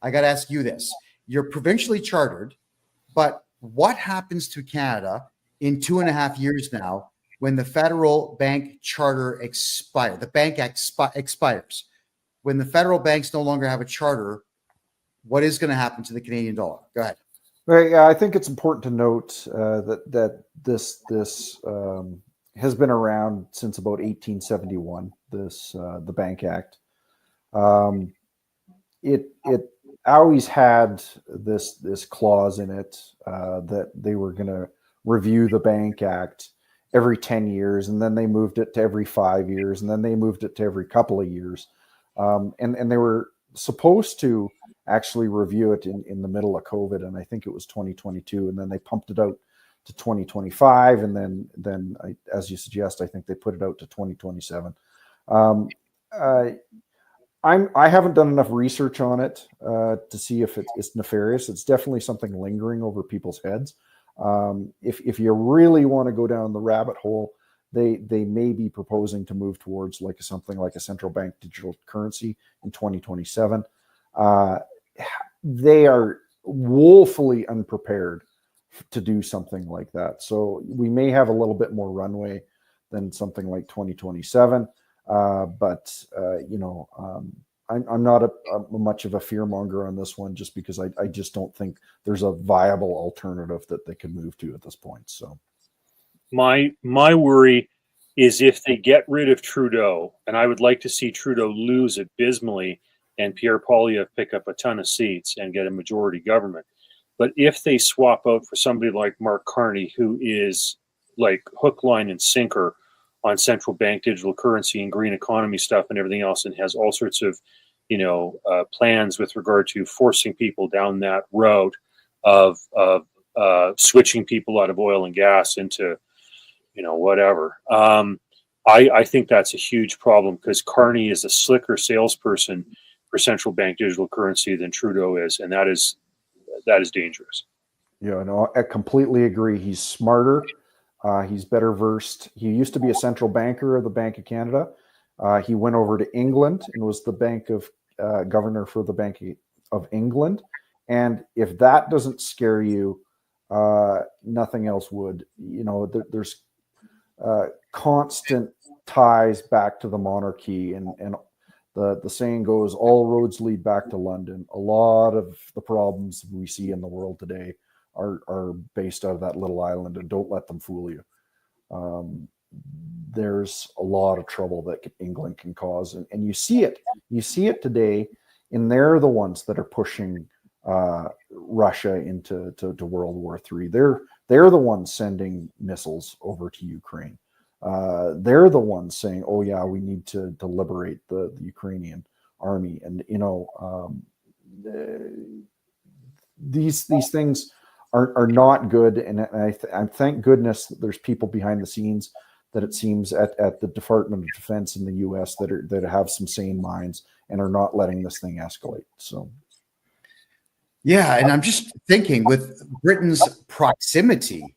I got to ask you this. You're provincially chartered, but what happens to Canada in 2.5 years now when the federal bank charter expires? The Bank Act expires. When the federal banks no longer have a charter, what is going to happen to the Canadian dollar? Go ahead. Right. Yeah, I think it's important to note that this has been around since about 1871. The Bank Act. It always had this clause in it that they were going to review the Bank Act every 10 years, and then they moved it to every 5 years, and then they moved it to every couple of years, and they were supposed to actually review it in the middle of COVID, and I think it was 2022, and then they pumped it out to 2025, and then as you suggest, I think they put it out to 2027. I haven't done enough research on it to see if it's nefarious. It's definitely something lingering over people's heads. If you really want to go down the rabbit hole, they may be proposing to move towards something like a central bank digital currency in 2027. They are woefully unprepared to do something like that. So we may have a little bit more runway than something like 2027. But I'm not much of a fearmonger on this one, just because I just don't think there's a viable alternative that they can move to at this point. So my worry is if they get rid of Trudeau, and I would like to see Trudeau lose abysmally and Pierre Poilievre pick up a ton of seats and get a majority government. But if they swap out for somebody like Mark Carney, who is like hook, line, and sinker on central bank digital currency and green economy stuff and everything else, and has all sorts of, plans with regard to forcing people down that road of switching people out of oil and gas into, whatever. I think that's a huge problem, because Carney is a slicker salesperson for central bank digital currency than Trudeau is, and that is dangerous. Yeah, no, I completely agree. He's smarter. He's better versed. He used to be a central banker of the Bank of Canada. He went over to England and was the governor for the Bank of England. And if that doesn't scare you, nothing else would. There's constant ties back to the monarchy, and the saying goes, all roads lead back to London. A lot of the problems we see in the world today are based out of that little island, and don't let them fool you. There's a lot of trouble that England can cause, and you see it today, and they're the ones that are pushing Russia into World War III. They're the ones sending missiles over to Ukraine. They're the ones saying, "Oh yeah, we need to liberate the Ukrainian army," and these things are not good. And I thank goodness that there's people behind the scenes, that it seems at the Department of Defense in the U.S. that have some sane minds and are not letting this thing escalate. So. Yeah, and I'm just thinking, with Britain's proximity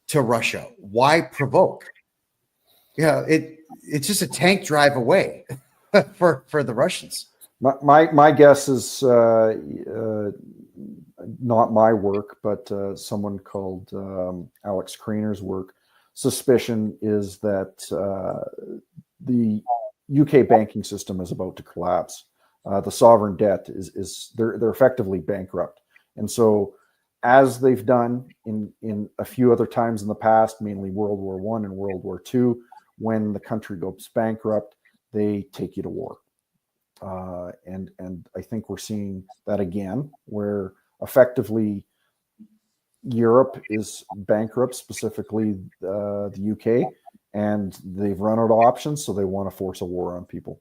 to Russia, why provoke? Yeah, it's just a tank drive away for the Russians. My guess is not my work, but someone called Alex Craner's work. Suspicion is that the UK banking system is about to collapse. The sovereign debt is they're effectively bankrupt, and so as they've done in a few other times in the past, mainly World War I and World War II, when the country goes bankrupt, they take you to war. And I think we're seeing that again, where effectively Europe is bankrupt, specifically the UK, and they've run out of options, so they want to force a war on people.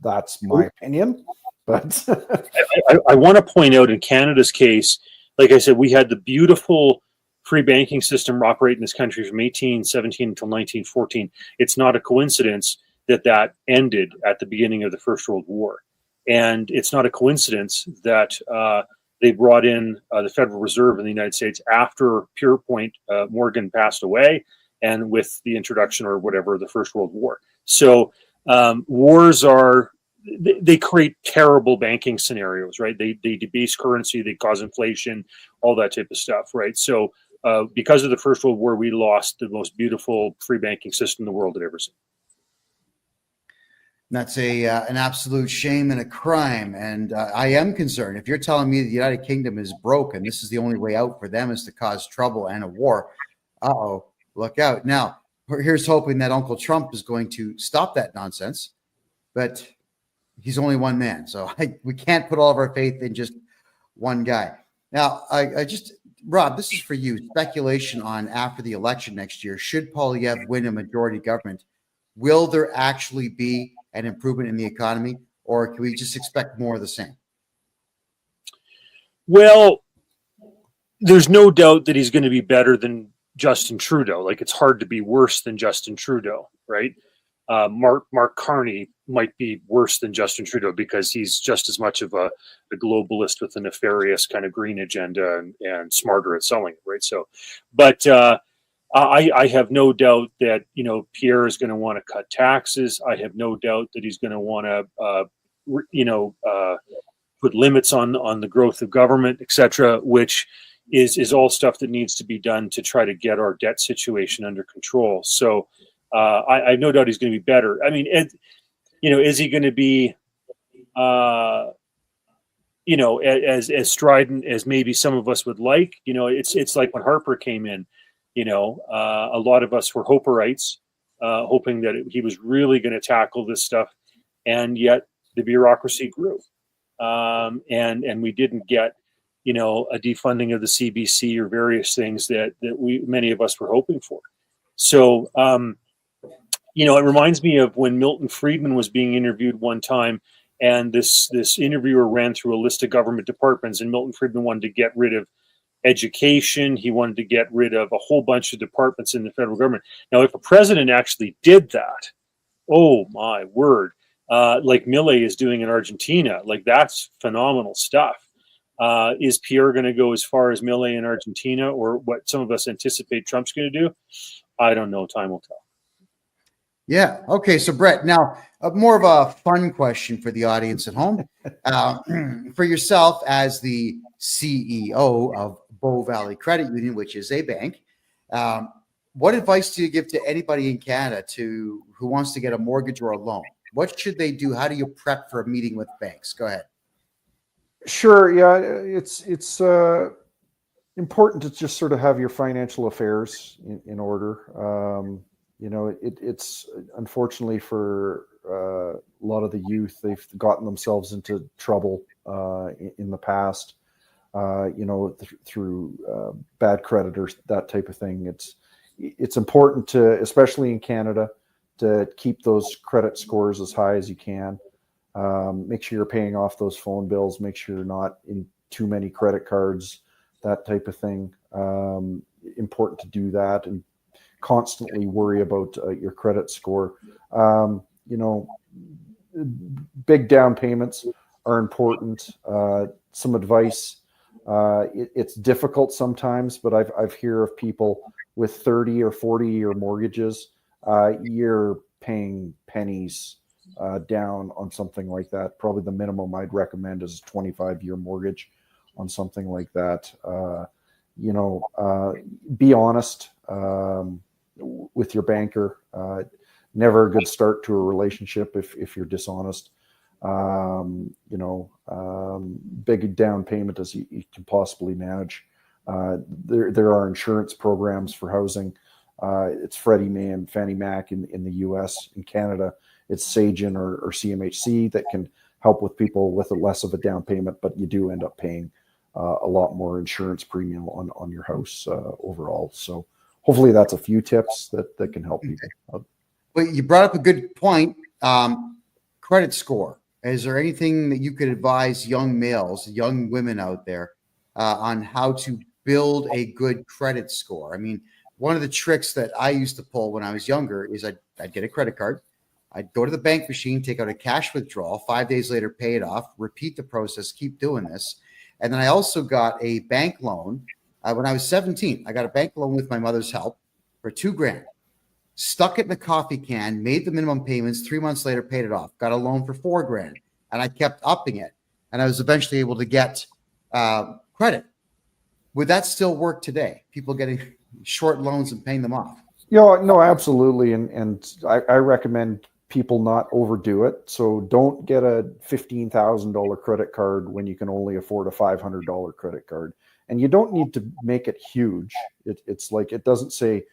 That's my opinion, but I want to point out, in Canada's case, like I said, we had the beautiful free banking system operate in this country from 1817 until 1914. It's not a coincidence that ended at the beginning of the First World War. And it's not a coincidence that they brought in the Federal Reserve in the United States after Pierpont Morgan passed away, and with the introduction or whatever of the First World War. So wars they create terrible banking scenarios, right? They debase currency, they cause inflation, all that type of stuff, right? So because of the First World War, we lost the most beautiful free banking system the world had ever seen. That's an absolute shame and a crime. And I am concerned. If you're telling me the United Kingdom is broken, this is the only way out for them is to cause trouble and a war. Uh-oh, look out. Now, here's hoping that Uncle Trump is going to stop that nonsense. But he's only one man. So we can't put all of our faith in just one guy. Now, Rob, this is for you. Speculation on after the election next year. Should Poilievre win a majority government, will there actually be an improvement in the economy, or can we just expect more of the same? Well, there's no doubt that he's going to be better than Justin Trudeau. Like, it's hard to be worse than Justin Trudeau, right? Mark Carney might be worse than Justin Trudeau because he's just as much of a globalist with a nefarious kind of green agenda and smarter at selling it, right? So, but I have no doubt that, Pierre is going to want to cut taxes. I have no doubt that he's going to want to, put limits on the growth of government, et cetera, which is all stuff that needs to be done to try to get our debt situation under control. So I have no doubt he's going to be better. I mean, is he going to be, as strident as maybe some of us would like? It's like when Harper came in. A lot of us were Hoperites, hoping that he was really going to tackle this stuff, and yet the bureaucracy grew, and we didn't get, a defunding of the CBC or various things that many of us were hoping for. So, it reminds me of when Milton Friedman was being interviewed one time, and this interviewer ran through a list of government departments, and Milton Friedman wanted to get rid of education. He wanted to get rid of a whole bunch of departments in the federal government. Now, if a president actually did that, oh my word, like Milei is doing in Argentina, like that's phenomenal stuff. Is Pierre going to go as far as Milei in Argentina, or what some of us anticipate Trump's going to do? I don't know. Time will tell. Yeah. Okay. So, Brett, now more of a fun question for the audience at home. For yourself as the CEO of Bow Valley Credit Union, which is a bank. What advice do you give to anybody in Canada who wants to get a mortgage or a loan? What should they do? How do you prep for a meeting with banks? Go ahead. Sure. Yeah, it's important to just sort of have your financial affairs in order. It's unfortunately for a lot of the youth, they've gotten themselves into trouble in the past, through bad creditors, that type of thing. It's important to, especially in Canada, to keep those credit scores as high as you can. Make sure you're paying off those phone bills. Make sure you're not in too many credit cards, that type of thing. Important to do that and constantly worry about your credit score. Big down payments are important. Some advice. It's difficult sometimes, but I've heard of people with 30 or 40-year mortgages. You're paying pennies down on something like that. Probably the minimum I'd recommend is a 25-year mortgage on something like that. Be honest with your banker. Never a good start to a relationship if you're dishonest. Big down payment as you can possibly manage. There are insurance programs for housing. It's Freddie Mae and Fannie Mac in the U.S. In Canada, it's Sagen or CMHC that can help with people with less of a down payment, but you do end up paying a lot more insurance premium on your house overall. So hopefully that's a few tips that can help people. Well, you brought up a good point. Credit score. Is there anything that you could advise young males, young women out there on how to build a good credit score? I mean, one of the tricks that I used to pull when I was younger is I'd get a credit card. I'd go to the bank machine, take out a cash withdrawal, 5 days later, pay it off, repeat the process, keep doing this. And then I also got a bank loan when I was 17. I got a bank loan with my mother's help for $2,000. Stuck it in a coffee can, made the minimum payments, 3 months later, paid it off, got a loan for $4,000, and I kept upping it. And I was eventually able to get credit. Would that still work today? People getting short loans and paying them off? No, absolutely. And I recommend people not overdo it. So don't get a $15,000 credit card when you can only afford a $500 credit card. And you don't need to make it huge. It's like, it doesn't say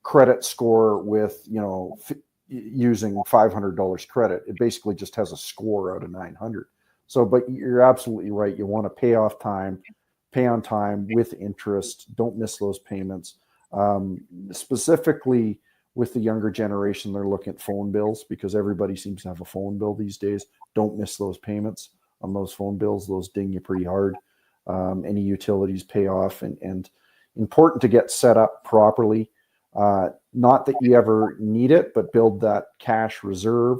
credit score with, using $500 credit. It basically just has a score out of 900. So, but you're absolutely right. You want to pay on time with interest. Don't miss those payments. Specifically with the younger generation, they're looking at phone bills because everybody seems to have a phone bill these days. Don't miss those payments on those phone bills. Those ding you pretty hard. Any utilities pay off, and important to get set up properly. Not that you ever need it, but build that cash reserve,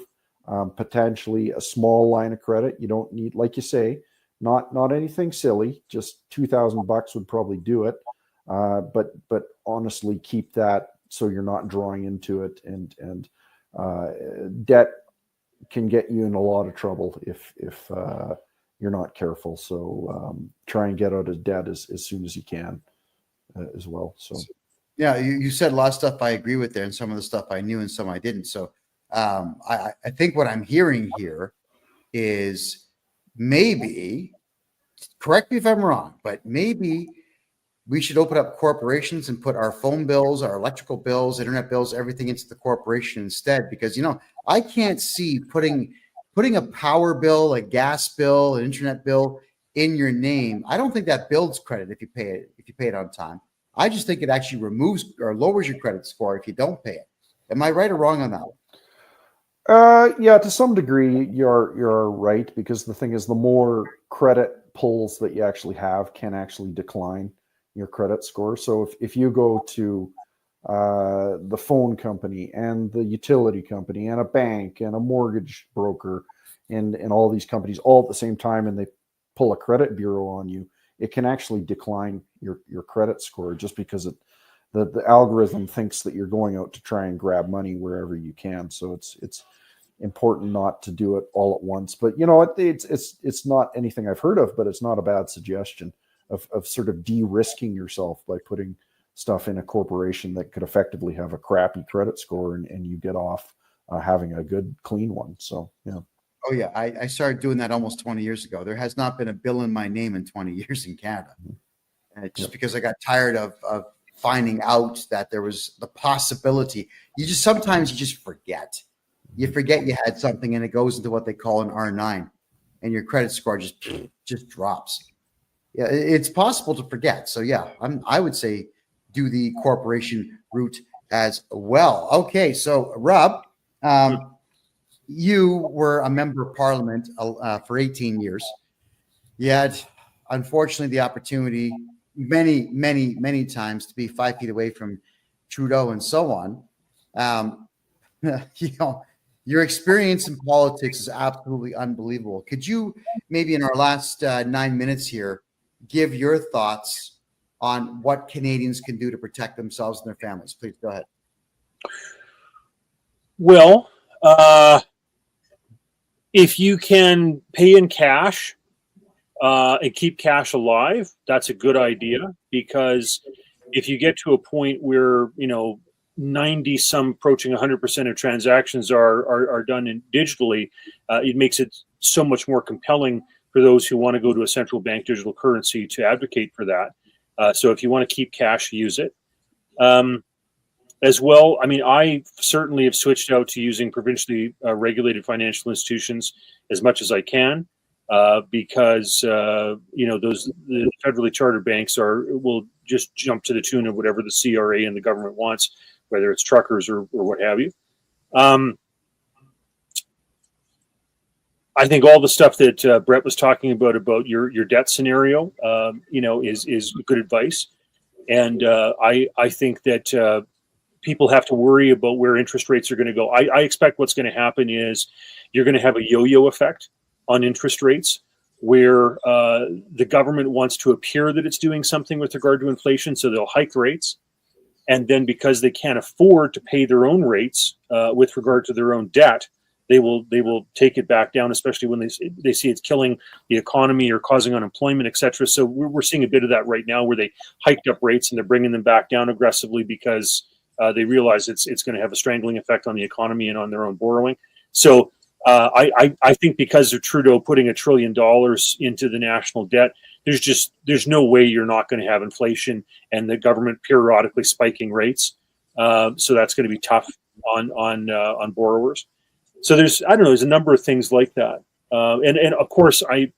potentially a small line of credit. You don't need, like you say, not anything silly, just $2,000 would probably do it. But honestly, keep that so you're not drawing into it, and debt can get you in a lot of trouble if you're not careful. So try and get out of debt as soon as you can as well. So. Yeah, you said a lot of stuff I agree with there, and some of the stuff I knew and some I didn't. So I think what I'm hearing here is maybe, correct me if I'm wrong, but maybe we should open up corporations and put our phone bills, our electrical bills, internet bills, everything into the corporation instead. Because, I can't see putting a power bill, a gas bill, an internet bill in your name. I don't think that builds credit if you pay it on time. I just think it actually removes or lowers your credit score if you don't pay it. Am I right or wrong on that one? Yeah, to some degree, you're right, because the thing is, the more credit pulls that you actually have can actually decline your credit score. So if you go to the phone company and the utility company and a bank and a mortgage broker and all these companies all at the same time, and they pull a credit bureau on you, it can actually decline your credit score just because the algorithm thinks that you're going out to try and grab money wherever you can. So it's important not to do it all at once. But it's not anything I've heard of, but it's not a bad suggestion of sort of de-risking yourself by putting stuff in a corporation that could effectively have a crappy credit score, and you get off having a good, clean one. So, yeah. Oh, yeah. I started doing that almost 20 years ago. There has not been a bill in my name in 20 years in Canada. Just because I got tired of finding out that there was the possibility. Sometimes you just forget. You forget you had something, and it goes into what they call an R9, and your credit score just drops. Yeah, it's possible to forget. So yeah, I would say do the corporation route as well. Okay, so Rob, you were a member of Parliament for 18 years. You had, unfortunately, the opportunity many times to be 5 feet away from Trudeau and so on. Your experience in politics is absolutely unbelievable. Could you maybe in our last 9 minutes here give your thoughts on what Canadians can do to protect themselves and their families? Please go ahead. Well, if you can pay in cash and keep cash alive, that's a good idea, because if you get to a point where 90 some approaching 100% of transactions are done digitally, it makes it so much more compelling for those who want to go to a central bank digital currency to advocate for that. So if you want to keep cash, use it. As well, I mean, I certainly have switched out to using provincially regulated financial institutions as much as I can, because the federally chartered banks will just jump to the tune of whatever the CRA and the government wants, whether it's truckers or what have you. I think all the stuff that Brett was talking about your debt scenario, is good advice, and I think that people have to worry about where interest rates are going to go. I expect what's going to happen is you're going to have a yo-yo effect on interest rates, where the government wants to appear that it's doing something with regard to inflation, so they'll hike rates. And then because they can't afford to pay their own rates with regard to their own debt, they will take it back down, especially when they see it's killing the economy or causing unemployment, et cetera. So we're seeing a bit of that right now, where they hiked up rates and they're bringing them back down aggressively because they realize it's going to have a strangling effect on the economy and on their own borrowing. So I think because of Trudeau putting $1 trillion into the national debt, there's no way you're not going to have inflation and the government periodically spiking rates. So that's going to be tough on borrowers. So there's a number of things like that. And of course, I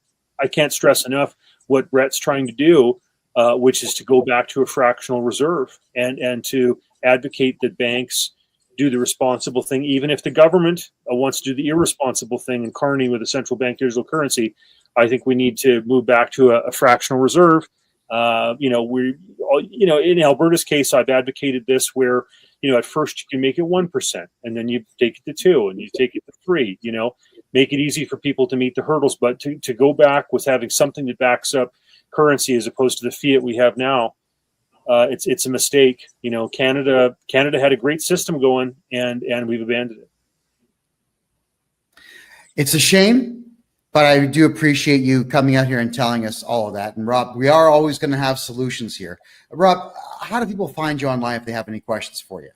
can't stress enough what Brett's trying to do, which is to go back to a fractional reserve and to advocate that banks do the responsible thing, even if the government wants to do the irresponsible thing in Carney with a central bank digital currency. I think we need to move back to a fractional reserve. In Alberta's case, I've advocated this, where at first you can make it 1%, and then you take it to 2%, and you take it to 3%. Make it easy for people to meet the hurdles, but to go back with having something that backs up currency as opposed to the fiat we have now, it's a mistake. Canada had a great system going, and we've abandoned it. It's a shame, but I do appreciate you coming out here and telling us all of that. And Rob, we are always going to have solutions here. Rob, how do people find you online if they have any questions for you?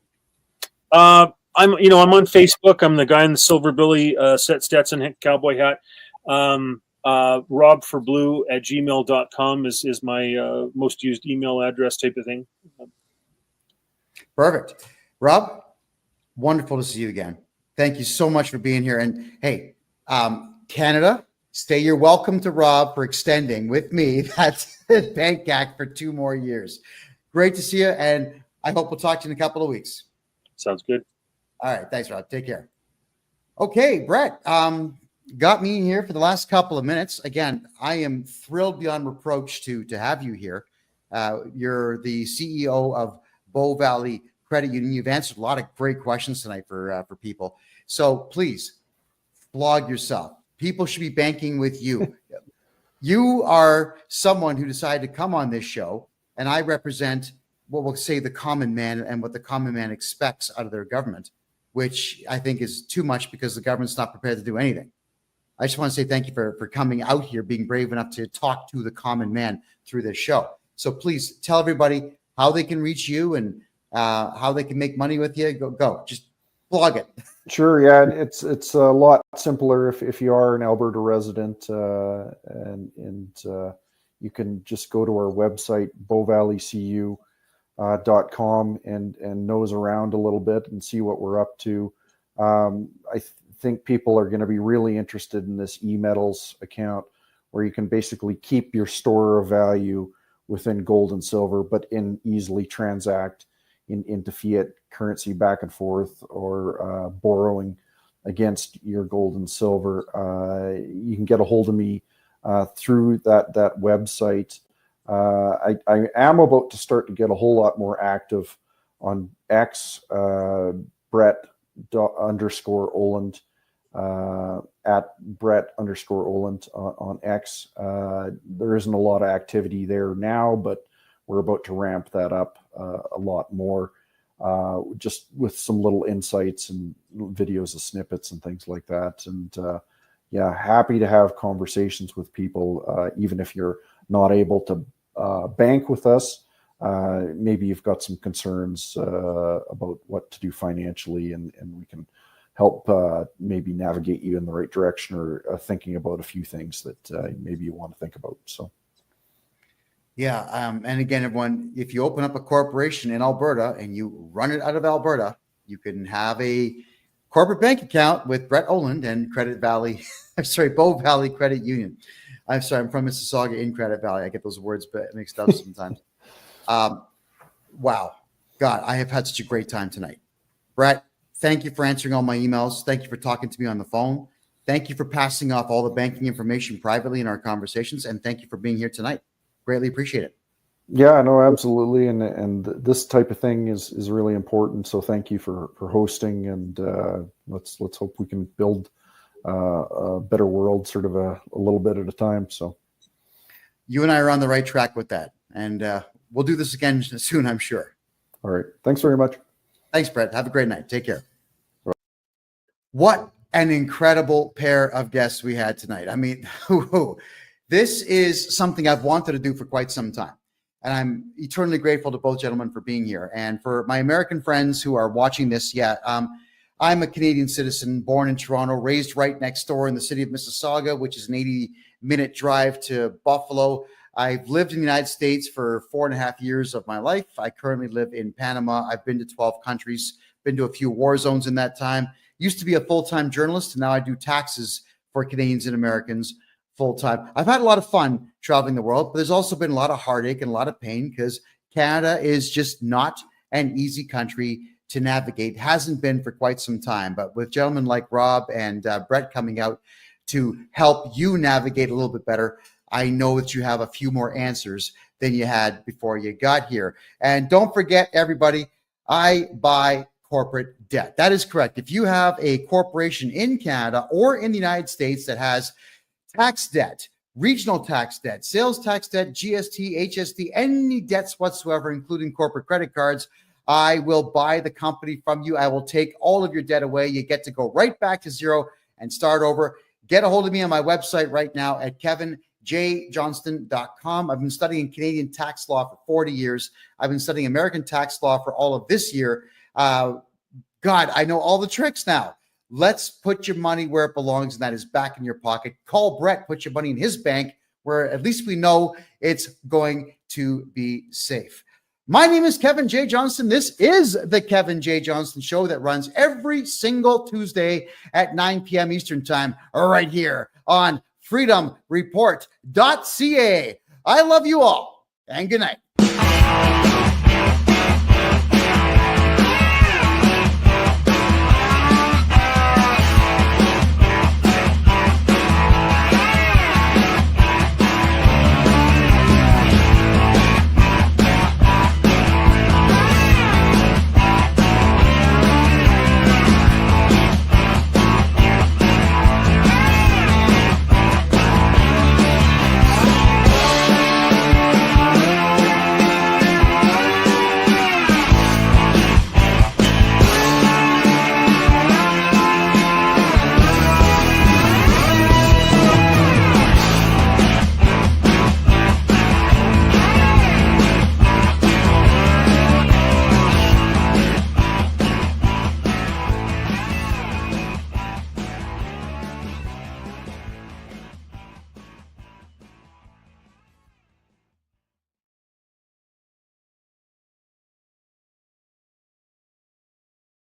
I'm on Facebook. I'm the guy in the silver billy Stetson cowboy hat. robforblue@gmail.com is my most used email address, type of thing. Perfect. Rob, wonderful to see you again. Thank you so much for being here. And hey, Canada, you're welcome to Rob for extending with me that Bank Act for 2 more years. Great to see you, and I hope we'll talk to you in a couple of weeks. Sounds good. All right. Thanks, Rob. Take care. Okay, Brett, got me here for the last couple of minutes. Again, I am thrilled beyond reproach to have you here. You're the CEO of Bow Valley Credit Union. You've answered a lot of great questions tonight for people. So please blog yourself. People should be banking with you. You are someone who decided to come on this show, and I represent what we'll say the common man and what the common man expects out of their government, which I think is too much because the government's not prepared to do anything. I just want to say thank you for coming out here, being brave enough to talk to the common man through this show. So please tell everybody how they can reach you and how they can make money with you. Go. Just plug it. Sure. Yeah. It's a lot simpler if you are an Alberta resident, and you can just go to our website, bowvalleycu.com, and nose around a little bit and see what we're up to. I think people are going to be really interested in this eMetals account, where you can basically keep your store of value within gold and silver, but easily transact into fiat currency back and forth, or borrowing against your gold and silver. You can get a hold of me through that website. I am about to start to get a whole lot more active on X, Brett_Oland, at Brett_Oland on X. There isn't a lot of activity there now, but we're about to ramp that up a lot more, just with some little insights and videos of snippets and things like that. And yeah, happy to have conversations with people, even if you're not able to bank with us. Maybe you've got some concerns about what to do financially, and we can help maybe navigate you in the right direction, or thinking about a few things that maybe you want to think about. So. Yeah. And again, everyone, if you open up a corporation in Alberta and you run it out of Alberta, you can have a corporate bank account with Brett Oland and Bow Valley Credit Union. I'm sorry, I'm from Mississauga in Credit Valley. I get those words mixed up sometimes. Wow. God, I have had such a great time tonight. Brett, thank you for answering all my emails. Thank you for talking to me on the phone. Thank you for passing off all the banking information privately in our conversations. And thank you for being here tonight. Greatly appreciate it. Yeah, no, absolutely. And this type of thing is really important. So thank you for hosting, and let's hope we can build a better world, sort of a little bit at a time. So you and I are on the right track with that. And we'll do this again soon, I'm sure. All right. Thanks very much. Thanks, Brett. Have a great night. Take care. Right. What an incredible pair of guests we had tonight. I mean, this is something I've wanted to do for quite some time. And I'm eternally grateful to both gentlemen for being here. And for my American friends who are watching this, I'm a Canadian citizen, born in Toronto, raised right next door in the city of Mississauga, which is an 80-minute drive to Buffalo. I've lived in the United States for 4.5 years of my life. I currently live in Panama. I've been to 12 countries, been to a few war zones in that time. Used to be a full-time journalist, and now I do taxes for Canadians and Americans full-time. I've had a lot of fun traveling the world, but there's also been a lot of heartache and a lot of pain, because Canada is just not an easy country to navigate. Hasn't been for quite some time, but with gentlemen like Rob and Brett coming out to help you navigate a little bit better, I know that you have a few more answers than you had before you got here. And don't forget, everybody, I buy corporate debt. That is correct. If you have a corporation in Canada or in the United States that has tax debt, regional tax debt, sales tax debt, GST, HST, any debts whatsoever, including corporate credit cards, I will buy the company from you. I will take all of your debt away. You get to go right back to zero and start over. Get a hold of me on my website right now at kevinjjohnston.com. I've been studying Canadian tax law for 40 years. I've been studying American tax law for all of this year. God, I know all the tricks now. Let's put your money where it belongs, and that is back in your pocket. Call Brett, put your money in his bank, where at least we know it's going to be safe. My name is Kevin J. Johnston. This is the Kevin J. Johnston Show that runs every single Tuesday at 9 p.m. Eastern Time, right here on freedomreport.ca. I love you all, and good night.